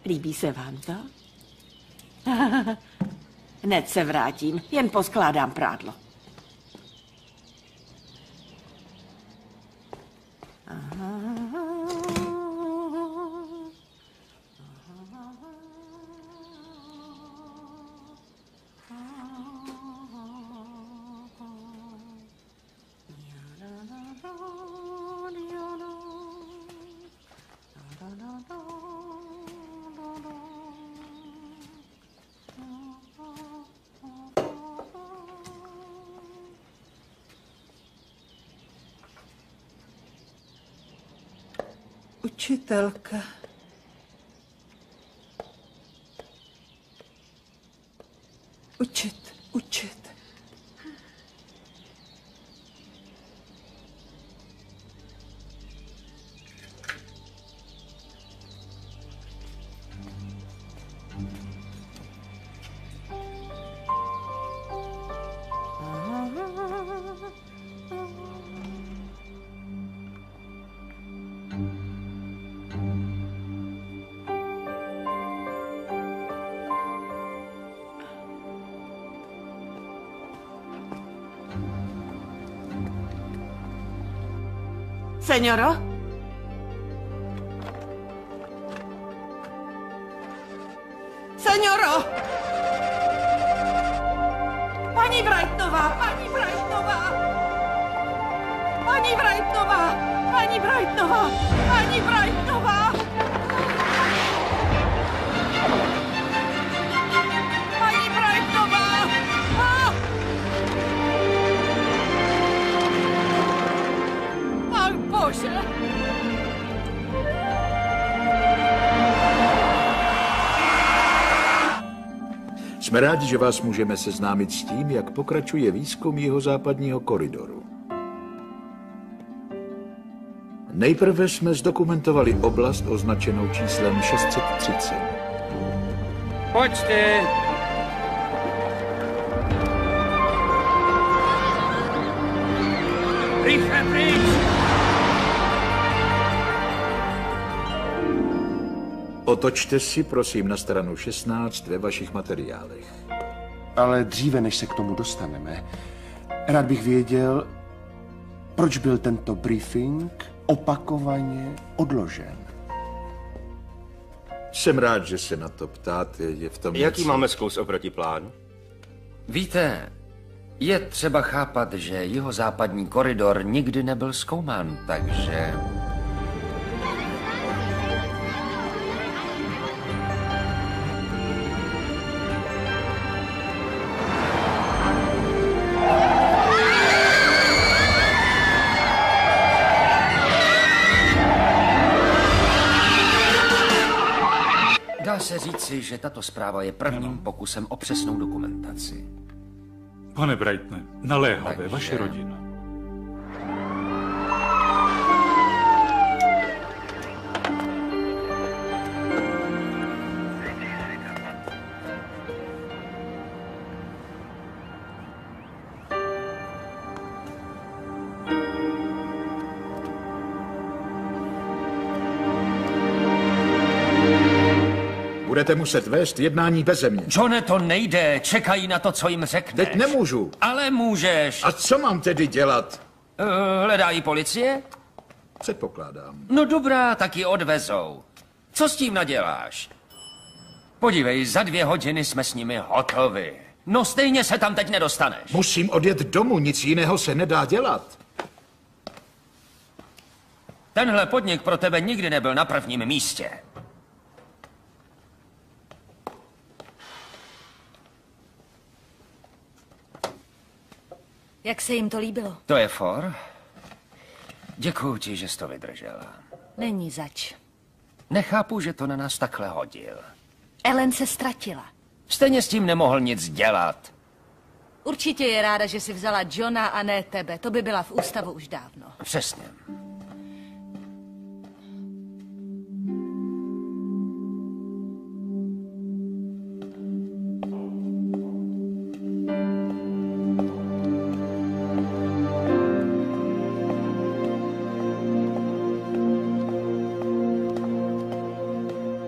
Speaker 15: Líbí se vám to? Hned se vrátím, jen poskládám prádlo.
Speaker 5: Učitelka. Učit.
Speaker 15: Señoro? Señoro! Paní Brightonová! Paní Brightonová! Paní Brightonová! Paní Brightonová! Paní Brightonová! Paní Brightonová! Ach, Bože!
Speaker 3: Jsme rádi, že vás můžeme seznámit s tím, jak pokračuje výzkum jihozápadního koridoru. Nejprve jsme zdokumentovali oblast označenou číslem 630.
Speaker 8: Pojďte! Rychle pryč!
Speaker 3: Otočte si, prosím, na stranu 16 ve vašich materiálech.
Speaker 12: Ale dříve, než se k tomu dostaneme, rád bych věděl, proč byl tento briefing opakovaně odložen.
Speaker 3: Jsem rád, že se na to ptáte. Je v tom
Speaker 11: Jaký
Speaker 3: něco...
Speaker 11: máme skluz oproti plánu?
Speaker 7: Víte, je třeba chápat, že jihozápadní koridor nikdy nebyl zkoumán, takže... Dá se říci, že tato zpráva je prvním pokusem o přesnou dokumentaci.
Speaker 1: Pane Brightne, naléhavě, vaše rodina.
Speaker 3: Budete muset vést jednání beze mě.
Speaker 7: Johne, to nejde. Čekají na to, co jim řekneš.
Speaker 3: Teď nemůžu.
Speaker 7: Ale můžeš.
Speaker 3: A co mám tedy dělat?
Speaker 7: Hledají policie?
Speaker 3: Předpokládám.
Speaker 7: No dobrá, tak ji odvezou. Co s tím naděláš? Podívej, za 2 hodiny jsme s nimi hotovi. No stejně se tam teď nedostaneš.
Speaker 3: Musím odjet domů, nic jiného se nedá dělat.
Speaker 7: Tenhle podnik pro tebe nikdy nebyl na prvním místě.
Speaker 4: Jak se jim to líbilo?
Speaker 7: To je for. Děkuju ti, že jsi to vydržela.
Speaker 4: Není zač.
Speaker 7: Nechápu, že to na nás takhle hodil.
Speaker 4: Ellen se ztratila.
Speaker 7: Stejně s tím nemohl nic dělat.
Speaker 17: Určitě je ráda, že si vzala Johna a ne tebe. To by byla v ústavu už dávno.
Speaker 7: Přesně.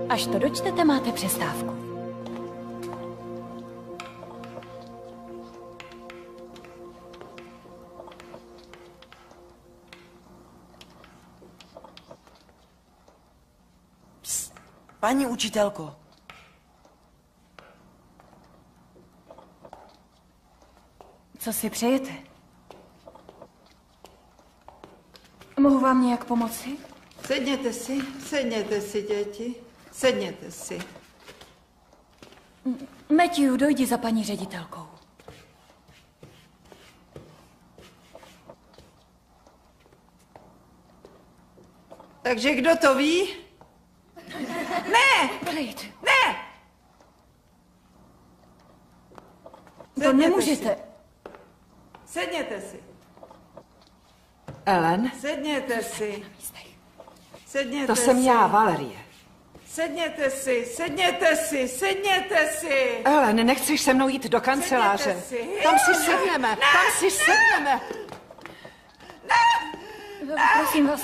Speaker 4: Až to dočtete, máte přestávku.
Speaker 13: Psst, paní učitelko.
Speaker 4: Co si přejete? Mohu vám nějak pomoci?
Speaker 5: Sedněte si, děti. Sedněte si.
Speaker 4: Matthew, dojdi za paní ředitelkou.
Speaker 5: Takže kdo to ví? Ne! Ne!
Speaker 4: To nemůžete.
Speaker 5: Sedněte si.
Speaker 10: Ellen?
Speaker 5: Sedněte si. Sedněte
Speaker 10: To jsem
Speaker 5: si.
Speaker 10: já, Valerie.
Speaker 5: Sedněte si, sedněte si, sedněte si.
Speaker 10: Ellen, nechceš se mnou jít do kanceláře?
Speaker 5: Sedněte si.
Speaker 10: Tam si sedneme,
Speaker 5: Ne.
Speaker 10: tam si sedneme.
Speaker 4: Prosím vás.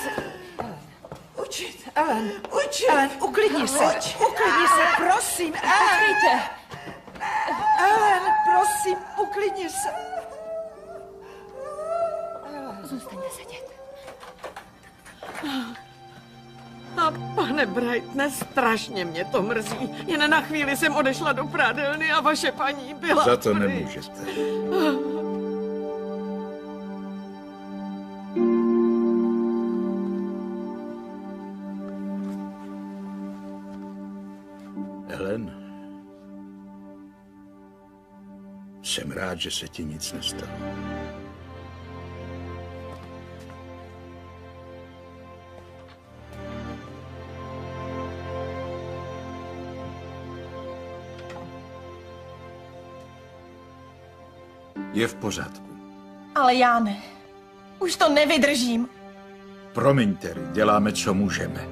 Speaker 5: Učit.
Speaker 10: Ellen,
Speaker 5: Učit.
Speaker 10: Ellen, uklidni se. Uklidni se, prosím, Ellen.
Speaker 4: Počkejte.
Speaker 10: Ellen, prosím, uklidni se.
Speaker 4: Zůstaňte sedět.
Speaker 15: A pane Brightne, strašně mě to mrzí. Jen na chvíli jsem odešla do prádelny a vaše paní byla
Speaker 3: Za to
Speaker 15: pryč.
Speaker 3: nemůžete. Helen, jsem rád, že se ti nic nestalo. Je v pořádku.
Speaker 9: Ale já ne. Už to nevydržím.
Speaker 3: Promiň, Terry, děláme, co můžeme.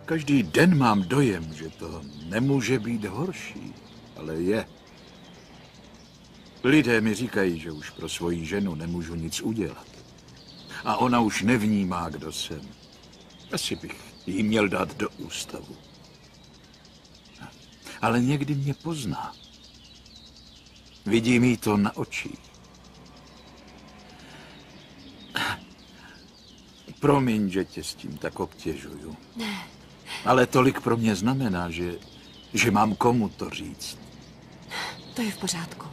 Speaker 3: Každý den mám dojem, že to nemůže být horší, ale je. Lidé mi říkají, že už pro svoji ženu nemůžu nic udělat. A ona už nevnímá, kdo jsem. Asi bych jí měl dát do ústavu. Ale někdy mě pozná. Vidím jí to na očích. Promiň, že tě s tím tak obtěžuju.
Speaker 14: Ne.
Speaker 3: Ale tolik pro mě znamená, že mám komu to říct.
Speaker 14: To je v pořádku.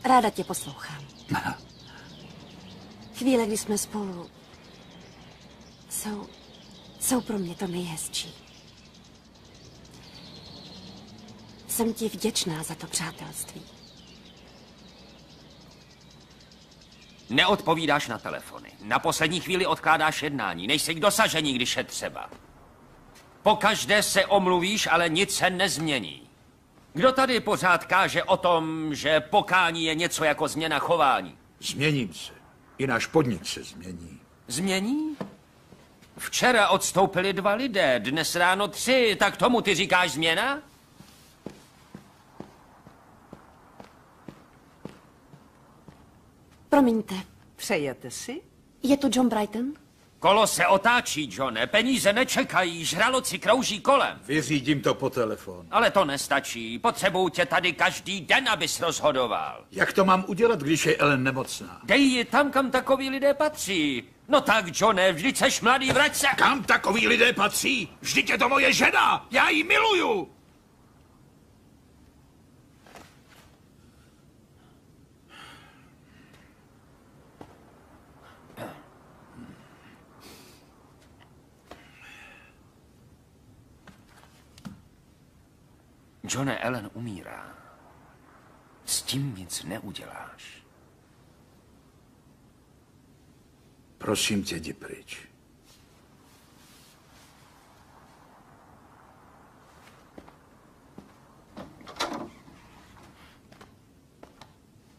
Speaker 14: Ráda tě poslouchám. Chvíle, kdy jsme spolu, jsou pro mě to nejhezčí. Jsem ti vděčná za to přátelství.
Speaker 7: Neodpovídáš na telefony. Na poslední chvíli odkládáš jednání. Nejsi k dosažení, když je třeba. Pokaždé se omluvíš, ale nic se nezmění. Kdo tady pořád káže o tom, že pokání je něco jako změna chování?
Speaker 3: Změním se. I náš podnik se změní.
Speaker 7: Změní? Včera odstoupili 2 lidé, dnes ráno 3. Tak tomu ty říkáš změna?
Speaker 14: Promiňte.
Speaker 10: Přejete si?
Speaker 14: Je tu John Brighton?
Speaker 7: Kolo se otáčí, Johne. Peníze nečekají, žraloci krouží kolem.
Speaker 3: Vyřídím to po telefonu.
Speaker 7: Ale to nestačí. Potřebuju tě tady každý den, abys rozhodoval.
Speaker 3: Jak to mám udělat, když je Ellen nemocná?
Speaker 7: Dej ji tam, kam takoví lidé patří. No tak, Johne, vždyť seš mladý, vrať se.
Speaker 3: Kam takoví lidé patří? Vždyť je to moje žena. Já ji miluju.
Speaker 7: Johne, Ellen umírá. S tím nic neuděláš.
Speaker 3: Prosím tě, jdi pryč.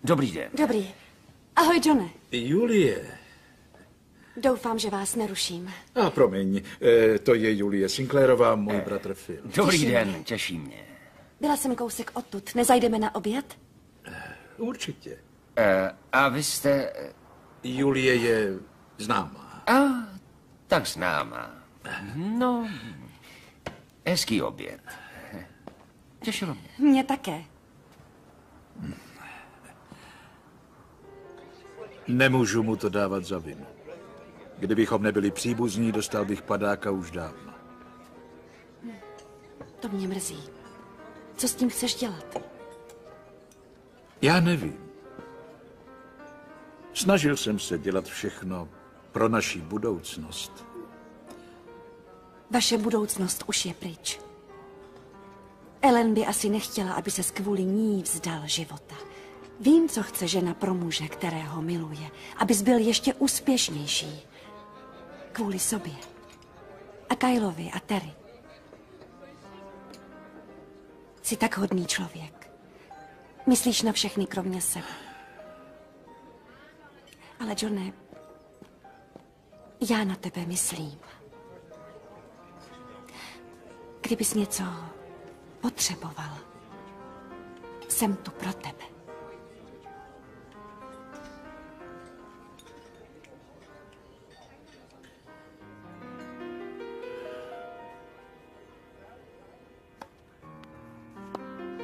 Speaker 7: Dobrý den.
Speaker 14: Dobrý. Ahoj, Johne.
Speaker 3: Julie.
Speaker 14: Doufám, že vás neruším.
Speaker 3: Promiň, to je Julie Sinclairová, můj bratr Phil.
Speaker 7: Dobrý den, těší mě.
Speaker 14: Byla jsem kousek odtud. Nezajdeme na oběd?
Speaker 3: Určitě.
Speaker 7: A vy jste...
Speaker 3: Julie je známá.
Speaker 7: Tak známá. No, hezký oběd. Těšilo mě.
Speaker 14: Mě také.
Speaker 3: Nemůžu mu to dávat za vinu. Kdybychom nebyli příbuzní, dostal bych padáka už dávno.
Speaker 14: To mě mrzí. Co s tím chceš dělat?
Speaker 3: Já nevím. Snažil jsem se dělat všechno pro naši budoucnost.
Speaker 14: Vaše budoucnost už je pryč. Ellen by asi nechtěla, aby se kvůli ní vzdal života. Vím, co chce žena pro muže, kterého miluje, abys byl ještě úspěšnější. Kvůli sobě. A Kylovi a Terry. Jsi tak hodný člověk. Myslíš na všechny kromě sebe. Ale Johne, já na tebe myslím. Kdybys něco potřeboval, jsem tu pro tebe.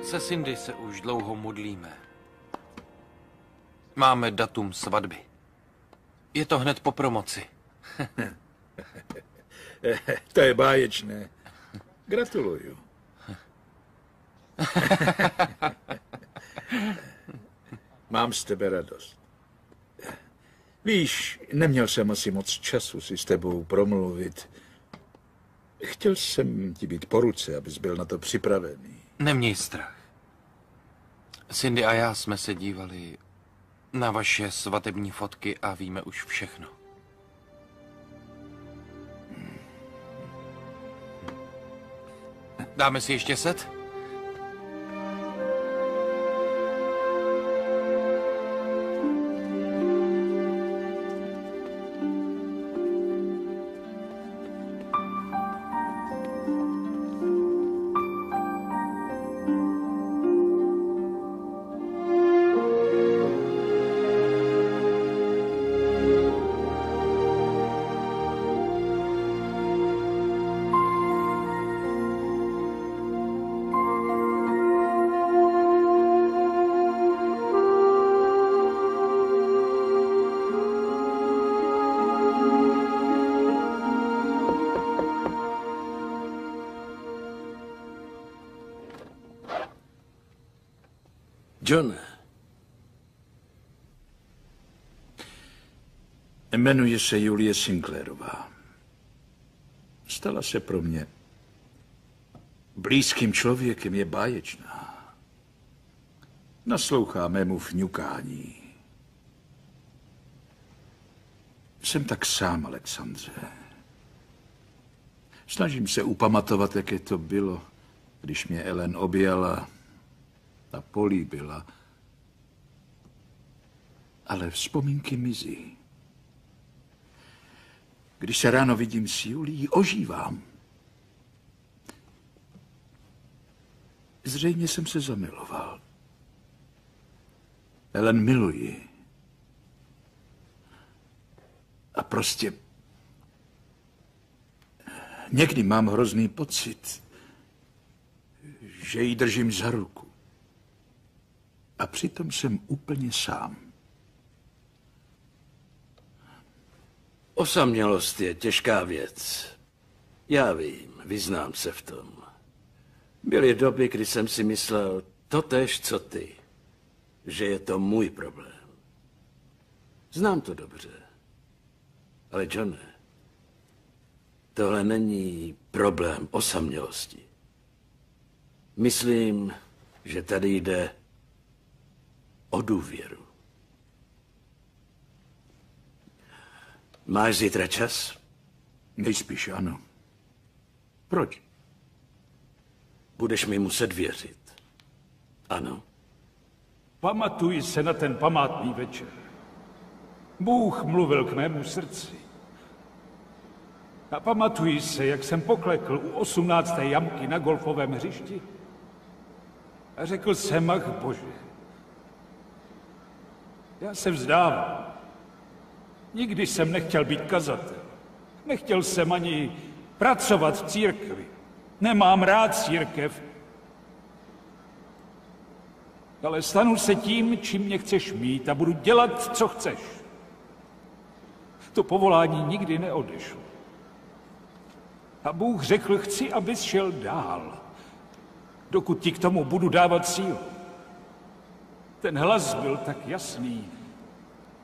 Speaker 8: Se Cindy se už dlouho modlíme. Máme datum svatby. Je to hned po promoci.
Speaker 3: To je báječné. Gratuluju. Mám z tebe radost. Víš, neměl jsem asi moc času si s tebou promluvit. Chtěl jsem ti být po ruce, abys byl na to připravený.
Speaker 8: Neměj strach. Cindy a já jsme se dívali na vaše svatební fotky a víme už všechno. Dáme si ještě set?
Speaker 2: John.
Speaker 3: Jmenuje se Julie Sinclairová. Stala se pro mě blízkým člověkem, je báječná. Naslouchá mému fňukání. Jsem tak sám, Alexandře. Snažím se upamatovat, jaké to bylo, když mě Ellen objala a políbila. Ale vzpomínky mizí. Když se ráno vidím s Julií, ožívám. Zřejmě jsem se zamiloval. Ellen miluji. A prostě někdy mám hrozný pocit, že ji držím za ruku. A přitom jsem úplně sám.
Speaker 2: Osamělost je těžká věc. Já vím, vyznám se v tom. Byly doby, kdy jsem si myslel totéž, co ty. Že je to můj problém. Znám to dobře. Ale Johne, tohle není problém osamělosti. Myslím, že tady jde o důvěru. Máš zítra čas?
Speaker 3: Nejspíš ano. Proč?
Speaker 2: Budeš mi muset věřit. Ano?
Speaker 1: Pamatuji se na ten památný večer. Bůh mluvil k mému srdci. A pamatuji se, jak jsem poklekl u 18. jamky na golfovém hřišti a řekl jsem, ach Bože, já se vzdávám. Nikdy jsem nechtěl být kazatel. Nechtěl jsem ani pracovat v církvi. Nemám rád církev. Ale stanu se tím, čím mě chceš mít a budu dělat, co chceš. To povolání nikdy neodešlo. A Bůh řekl, chci, abys šel dál, dokud ti k tomu budu dávat sílu. Ten hlas byl tak jasný,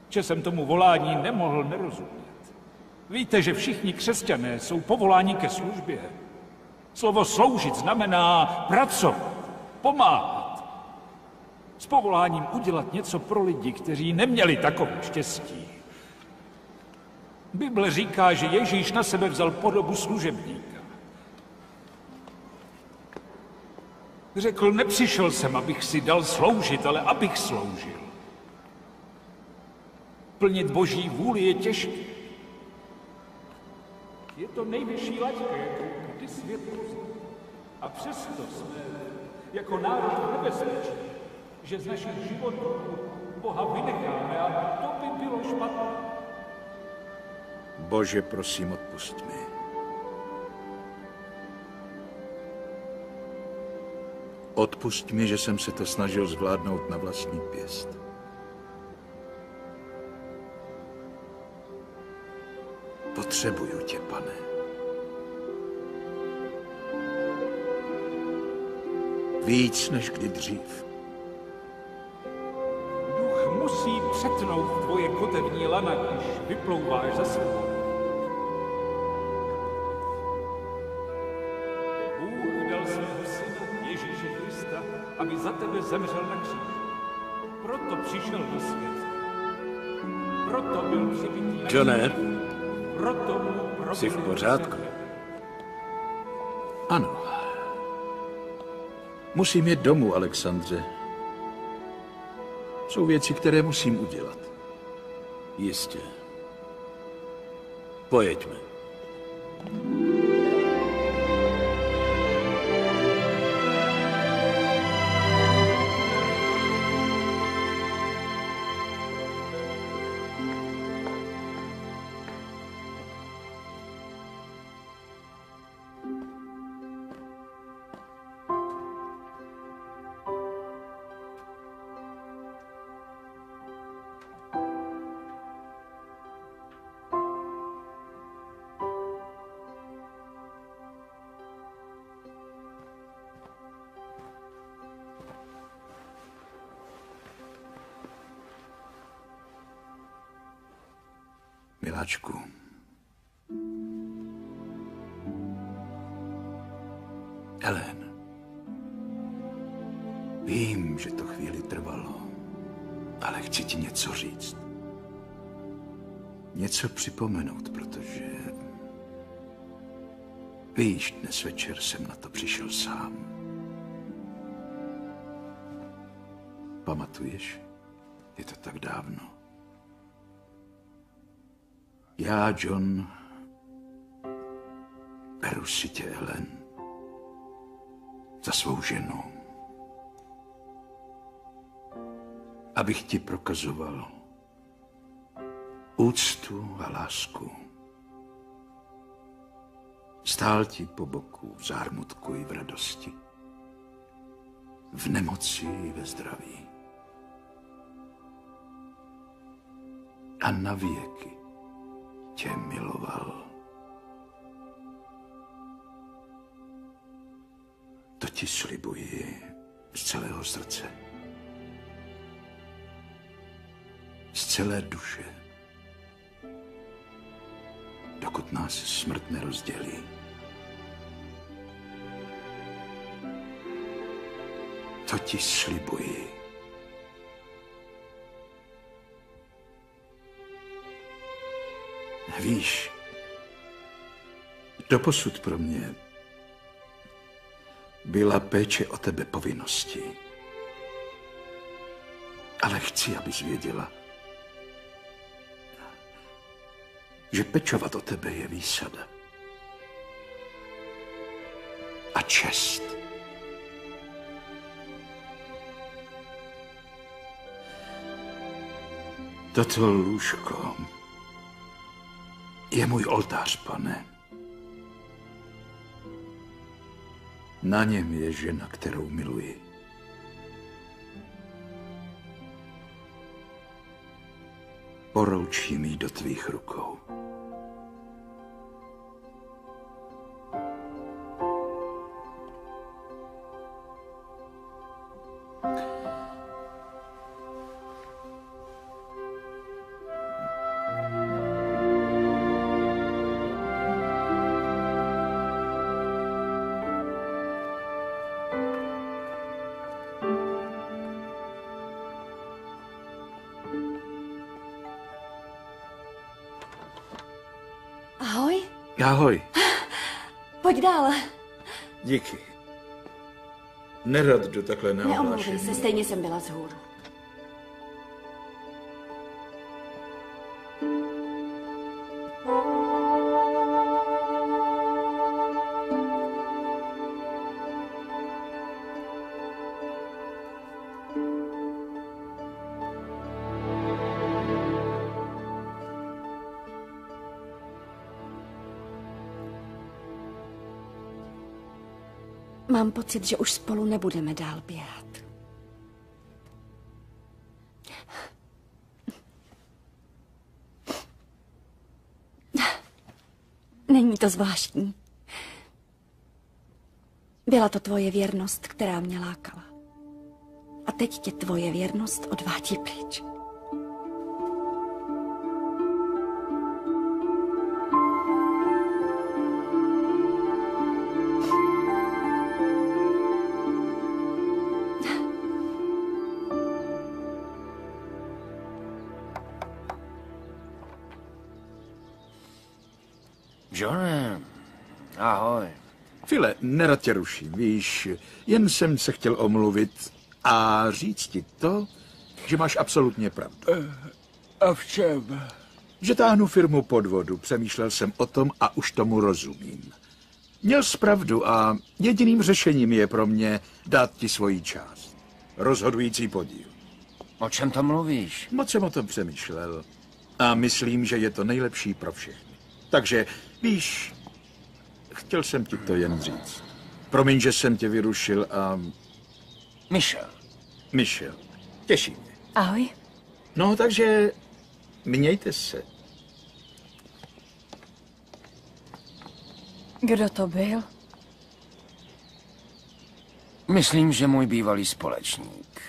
Speaker 1: že jsem tomu volání nemohl nerozumět. Víte, že všichni křesťané jsou povoláni ke službě. Slovo sloužit znamená pracovat, pomáhat. S povoláním udělat něco pro lidi, kteří neměli takové štěstí. Bible říká, že Ježíš na sebe vzal podobu služebníka. Řekl, nepřišel jsem, abych si dal sloužit, ale abych sloužil. Plnit Boží vůli je těžké. Je to nejvyšší laťka, jakou kdy svět poznal. A přesto jsme jako národ v nebezpečí, že z našich životů Boha vynecháme a to by bylo špatné.
Speaker 3: Bože, prosím, odpusť mi. Odpusť mi, že jsem se to snažil zvládnout na vlastní pěst. Potřebuju tě, Pane. Víc než kdy dřív.
Speaker 1: Duch musí přetnout tvoje kotevní lana, když vyplouváš za svobodou. Bůh dal svého syna Ježíše Krista, aby za tebe zemřel na kříži. Proto přišel do světa. Proto byl přibitý na
Speaker 2: Johne,
Speaker 1: proto mu
Speaker 2: jsi v pořádku?
Speaker 3: Ano. Musím jít domů, Alexandře. Jsou věci, které musím udělat.
Speaker 2: Jistě. Pojeďme.
Speaker 3: Miláčku. Ellen. Vím, že to chvíli trvalo, ale chci ti něco říct. Něco připomenout, protože... Víš, dnes večer jsem na to přišel sám. Pamatuješ? Je to tak dávno. Já, John, beru si tě, Ellen, za svou ženu, abych ti prokazoval úctu a lásku. Stál ti po boku v zármutku i v radosti, v nemoci i ve zdraví. A na věky tě miloval. To ti slibuji z celého srdce. Z celé duše. Dokud nás smrt nerozdělí. To ti slibuji. Víš, doposud pro mě byla péče o tebe povinností. Ale chci, abys věděla, že pečovat o tebe je výsada. A čest. Toto lůžko je můj oltář, pane. Na něm je žena, kterou miluji. Poroučím jí do tvých rukou.
Speaker 14: Ahoj.
Speaker 3: Ahoj.
Speaker 14: Pojď dál.
Speaker 3: Díky. Nerad jdu takhle
Speaker 14: Neomlouvej
Speaker 3: neohlášený.
Speaker 14: se, stejně jsem byla vzhůru. Mám pocit, že už spolu nebudeme dál běhat. Není to zvláštní. Byla to tvoje věrnost, která mě lákala. A teď tě tvoje věrnost odvádí pryč.
Speaker 7: Johne, ahoj.
Speaker 3: File, nerad tě ruším, víš, jen jsem se chtěl omluvit a říct ti to, že máš absolutně pravdu.
Speaker 1: A v čem?
Speaker 3: Že táhnu firmu pod vodu, přemýšlel jsem o tom a už tomu rozumím. Měl jsi pravdu a jediným řešením je pro mě dát ti svoji část. Rozhodující podíl.
Speaker 7: O čem to mluvíš?
Speaker 3: Moc jsem o tom přemýšlel a myslím, že je to nejlepší pro všechny. Takže, víš, chtěl jsem ti to jen říct. Promiň, že jsem tě vyrušil a... Michel. Těší mě.
Speaker 4: Ahoj.
Speaker 3: No, takže mějte se.
Speaker 4: Kdo to byl?
Speaker 7: Myslím, že můj bývalý společník.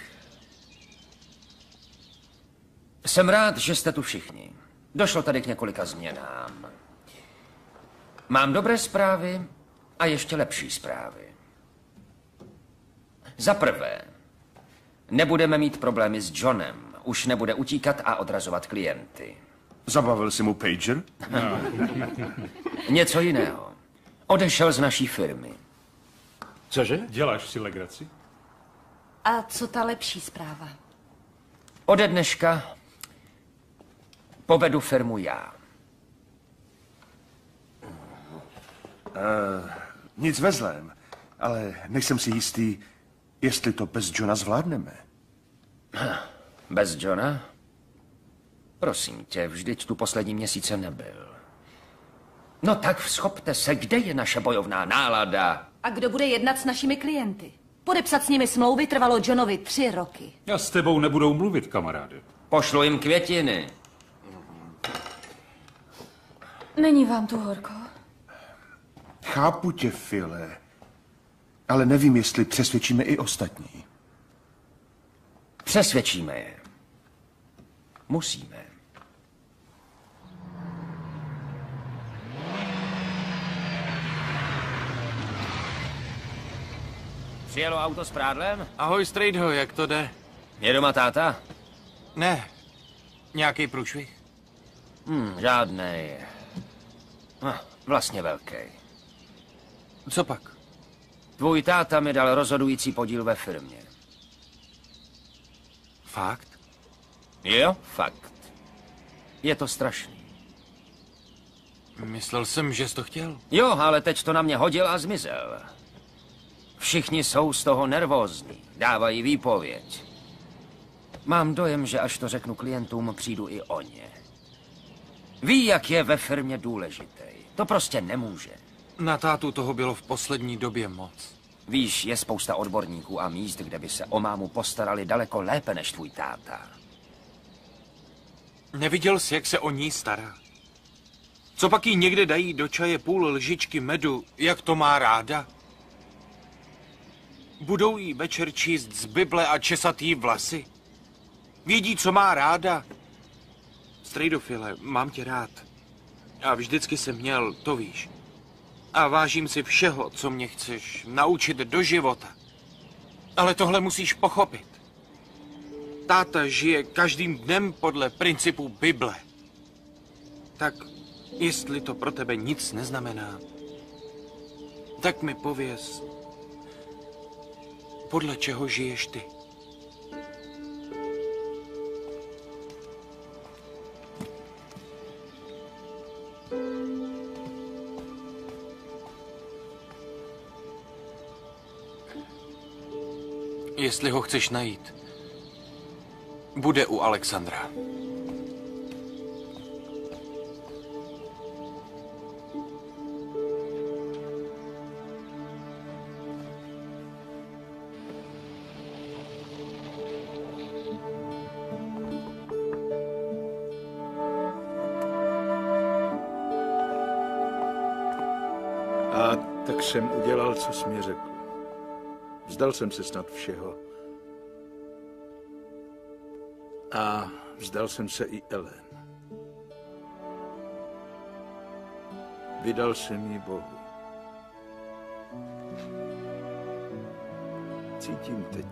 Speaker 7: Jsem rád, že jste tu všichni. Došlo tady k několika změnám. Mám dobré zprávy a ještě lepší zprávy. Za prvé, nebudeme mít problémy s Johnem. Už nebude utíkat a odrazovat klienty.
Speaker 18: Zabavil si mu pager?
Speaker 7: No. Něco jiného. Odešel z naší firmy.
Speaker 3: Cože?
Speaker 1: Děláš si legraci?
Speaker 4: A co ta lepší zpráva?
Speaker 7: Ode dneška povedu firmu já.
Speaker 18: Nic ve zlém, ale nejsem si jistý, jestli to bez Johna zvládneme.
Speaker 7: Bez Johna? Prosím tě, vždyť tu poslední měsíce nebyl. No tak schopte se, kde je naše bojovná nálada?
Speaker 4: A kdo bude jednat s našimi klienty? Podepsat s nimi smlouvy trvalo Johnovi 3 roky.
Speaker 1: A s tebou nebudou mluvit, kamaráde.
Speaker 7: Pošlu jim květiny.
Speaker 4: Není vám tu horko?
Speaker 18: Chápu tě, Phile, ale nevím, jestli přesvědčíme i ostatní.
Speaker 7: Přesvědčíme je. Musíme. Přijelo auto s prádlem?
Speaker 8: Ahoj, Straightho, jak to jde?
Speaker 7: Je doma táta?
Speaker 8: Ne. Nějaký průšvih?
Speaker 7: Žádnej. Vlastně velký.
Speaker 8: Co pak?
Speaker 7: Tvůj táta mi dal rozhodující podíl ve firmě.
Speaker 8: Fakt?
Speaker 7: Jo, fakt. Je to strašný.
Speaker 8: Myslel jsem, že jsi to chtěl.
Speaker 7: Jo, ale teď to na mě hodil a zmizel. Všichni jsou z toho nervózní, dávají výpověď. Mám dojem, že až to řeknu klientům, přijdu i o ně. Ví, jak je ve firmě důležitý. To prostě nemůže.
Speaker 8: Na tátu toho bylo v poslední době moc.
Speaker 7: Víš, je spousta odborníků a míst, kde by se o mámu postarali daleko lépe než tvůj táta.
Speaker 8: Neviděl jsi, jak se o ní stará? Co pak jí někde dají do čaje půl lžičky medu, jak to má ráda? Budou jí večer číst z Bible a česat jí vlasy? Vědí, co má ráda? Strejdofile, mám tě rád. A vždycky jsem měl, to víš. A vážím si všeho, co mě chceš naučit do života. Ale tohle musíš pochopit. Táta žije každým dnem podle principů Bible. Tak jestli to pro tebe nic neznamená, tak mi pověz, podle čeho žiješ ty. Jestli ho chceš najít, bude u Alexandra.
Speaker 3: A tak jsem udělal, co jsi mi řekl. Vzdal jsem se snad všeho. A vzdal jsem se i Ellen. Vydal jsem ji Bohu. Cítím teď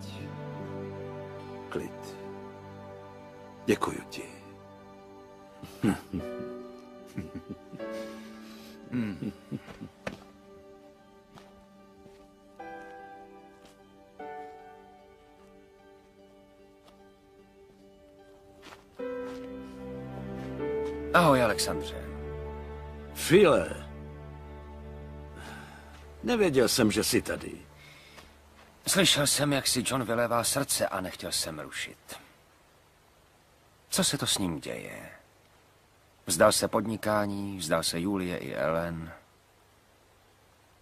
Speaker 3: klid. Děkuju ti.
Speaker 7: Ahoj, Alexandře.
Speaker 2: Phile. Nevěděl jsem, že jsi tady.
Speaker 7: Slyšel jsem, jak si John vylévá srdce a nechtěl jsem rušit. Co se to s ním děje? Vzdal se podnikání, vzdal se Julie i Ellen.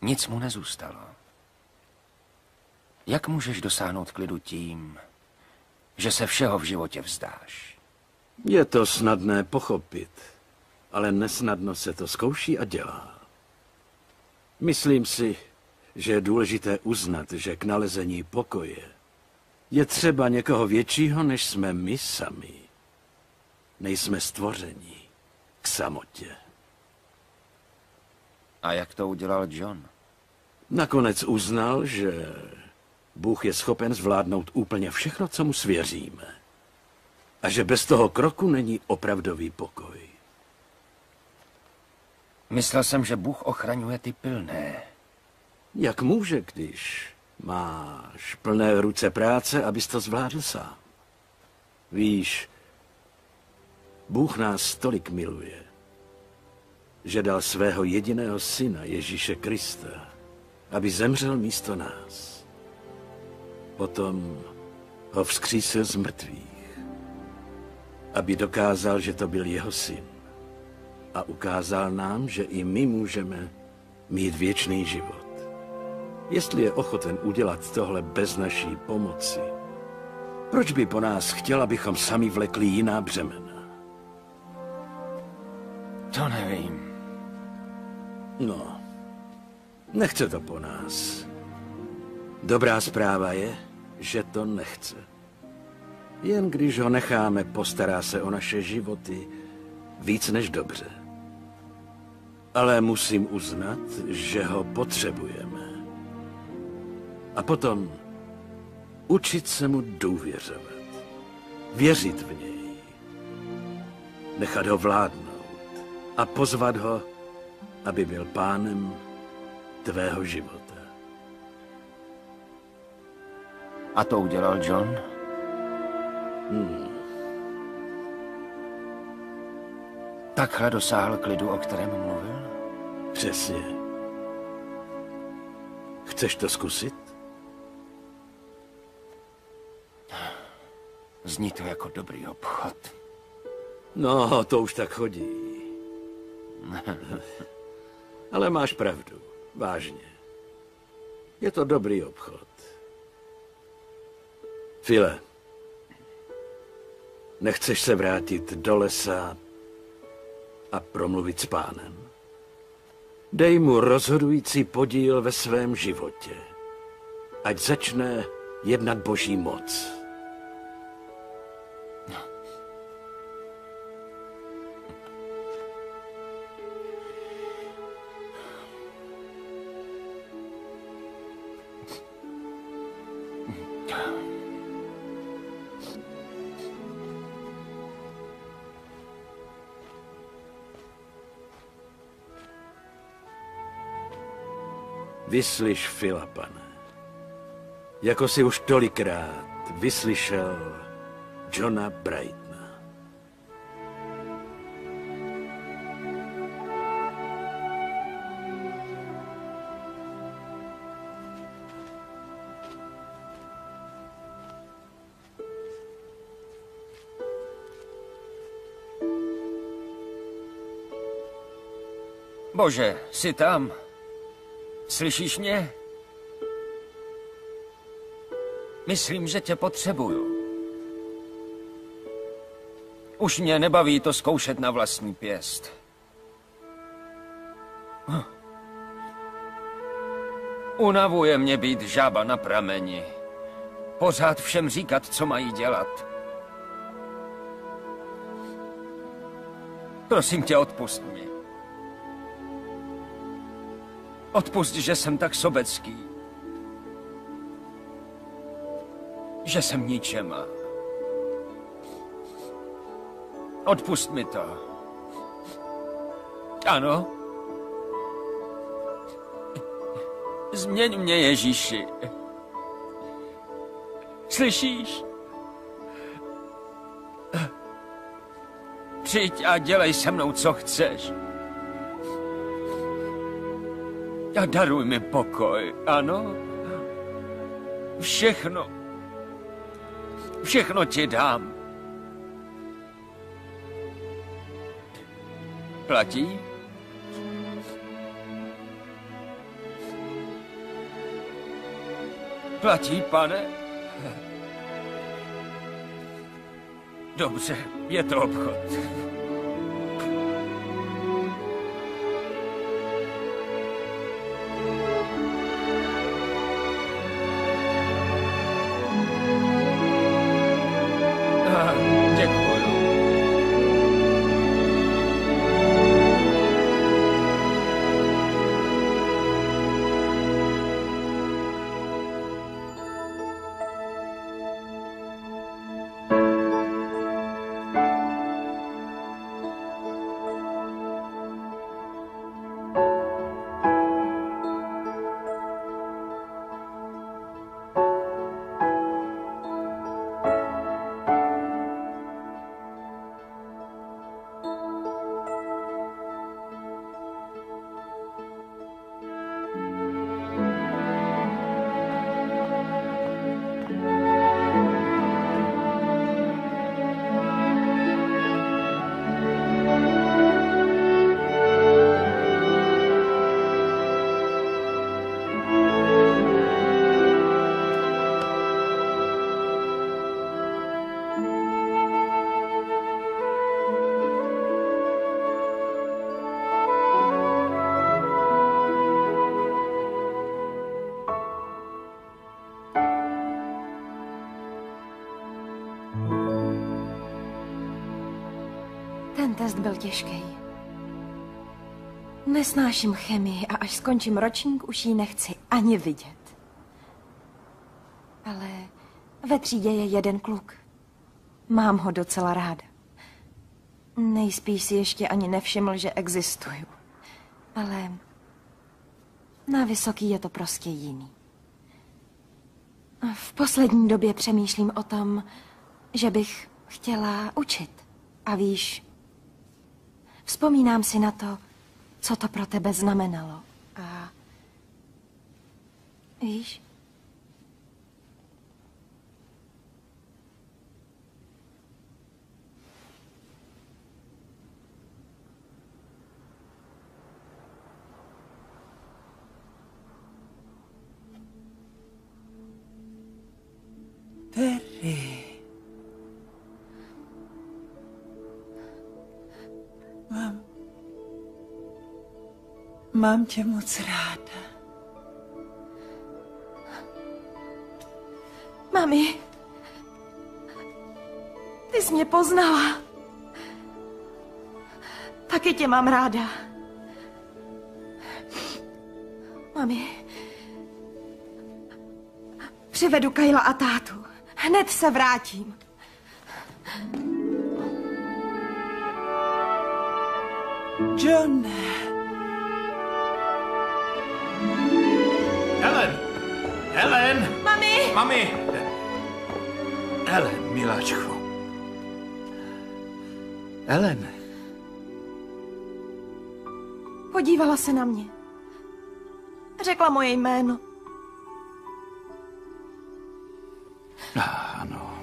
Speaker 7: Nic mu nezůstalo. Jak můžeš dosáhnout klidu tím, že se všeho v životě vzdáš?
Speaker 2: Je to snadné pochopit, ale nesnadno se to zkouší a dělá. Myslím si, že je důležité uznat, že k nalezení pokoje je třeba někoho většího, než jsme my sami. Nejsme stvoření k samotě.
Speaker 7: A jak to udělal John?
Speaker 2: Nakonec uznal, že Bůh je schopen zvládnout úplně všechno, co mu svěříme. A že bez toho kroku není opravdový pokoj.
Speaker 7: Myslel jsem, že Bůh ochraňuje ty pilné.
Speaker 2: Jak může, když máš plné ruce práce, abys to zvládl sám? Víš, Bůh nás tolik miluje, že dal svého jediného syna Ježíše Krista, aby zemřel místo nás. Potom ho vzkřísil z mrtvých, aby dokázal, že to byl jeho syn. A ukázal nám, že i my můžeme mít věčný život. Jestli je ochoten udělat tohle bez naší pomoci, proč by po nás chtěl, abychom sami vlekli jiná břemena?
Speaker 7: To nevím.
Speaker 2: No, nechce to po nás. Dobrá zpráva je, že to nechce. Jen když ho necháme, postará se o naše životy víc než dobře. Ale musím uznat, že ho potřebujeme. A potom učit se mu důvěřovat. Věřit v něj. Nechat ho vládnout. A pozvat ho, aby byl pánem tvého života.
Speaker 7: A to udělal John? takhle dosáhl klidu, o kterém mluvil?
Speaker 2: Přesně. Chceš to zkusit?
Speaker 7: Zní to jako dobrý obchod.
Speaker 2: No, to už tak chodí. Ale máš pravdu. Vážně. Je to dobrý obchod. File, nechceš se vrátit do lesa a promluvit s pánem? Dej mu rozhodující podíl ve svém životě. Ať začne jednat boží moc. Vyslyš Fila, pane. Jako si už tolikrát vyslyšel Johna Brightona.
Speaker 7: Bože, jsi tam? Slyšíš mě? Myslím, že tě potřebuju. Už mě nebaví to zkoušet na vlastní pěst. Unavuje mě být žába na prameni. Pořád všem říkat, co mají dělat. Prosím tě, odpust mi. Odpusť, že jsem tak sobecký. Že jsem ničema. Odpust mi to. Ano? Změň mě, Ježíši. Slyšíš? Přijď a dělej se mnou, co chceš. A daruj mi pokoj, ano? Všechno. Všechno ti dám. Platí? Platí, pane? Dobře, je to obchod.
Speaker 9: Ten test byl těžký. Nesnáším chemii a až skončím ročník, už ji nechci ani vidět. Ale ve třídě je jeden kluk. Mám ho docela ráda. Nejspíš si ještě ani nevšiml, že existuju. Ale na vysoký je to prostě jiný. V poslední době přemýšlím o tom, že bych chtěla učit. A víš, Vzpomínám si na to, co to pro tebe znamenalo. A víš,
Speaker 5: Terry. Mám tě moc ráda.
Speaker 9: Mami, ty jsi mě poznala. Taky tě mám ráda. Mami, přivedu Kyla a tátu. Hned se vrátím.
Speaker 5: John.
Speaker 3: Helen! Helen!
Speaker 9: Mami!
Speaker 3: Mami! Helen, miláčku. Helen.
Speaker 9: Podívala se na mě. Řekla moje jméno.
Speaker 3: Ano.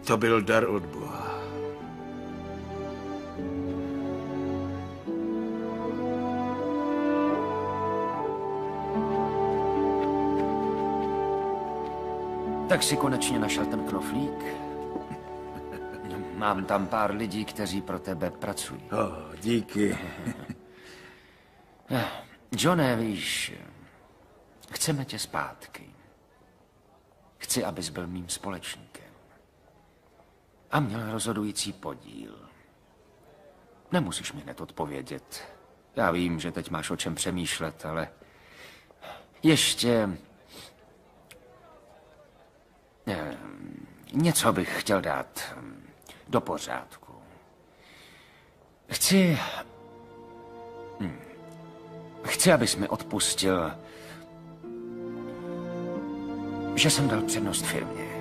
Speaker 3: To byl dar od Boha.
Speaker 7: Tak si konečně našel ten knoflík? Mám tam pár lidí, kteří pro tebe pracují.
Speaker 3: Díky.
Speaker 7: Johne, víš, chceme tě zpátky. Chci, abys byl mým společníkem. A měl rozhodující podíl. Nemusíš mi hned odpovědět. Já vím, že teď máš o čem přemýšlet, ale ještě něco bych chtěl dát do pořádku. Chci, abys mi odpustil, že jsem dal přednost firmě.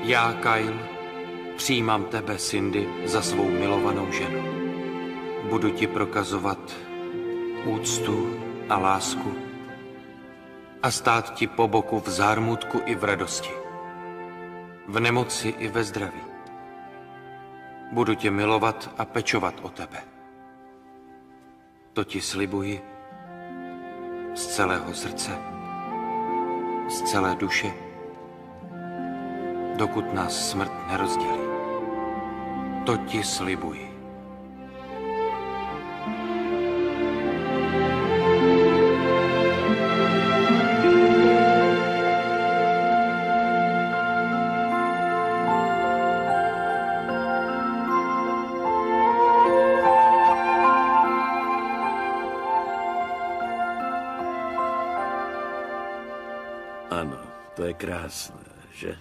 Speaker 8: Já, Kyle, přijímám tebe, Cindy, za svou milovanou ženu. Budu ti prokazovat úctu a lásku a stát ti po boku v zármutku i v radosti, v nemoci i ve zdraví. Budu tě milovat a pečovat o tebe. To ti slibuji z celého srdce, z celé duše, dokud nás smrt nerozdělí. To ti slibuji.
Speaker 2: Ano, to je krásné, že?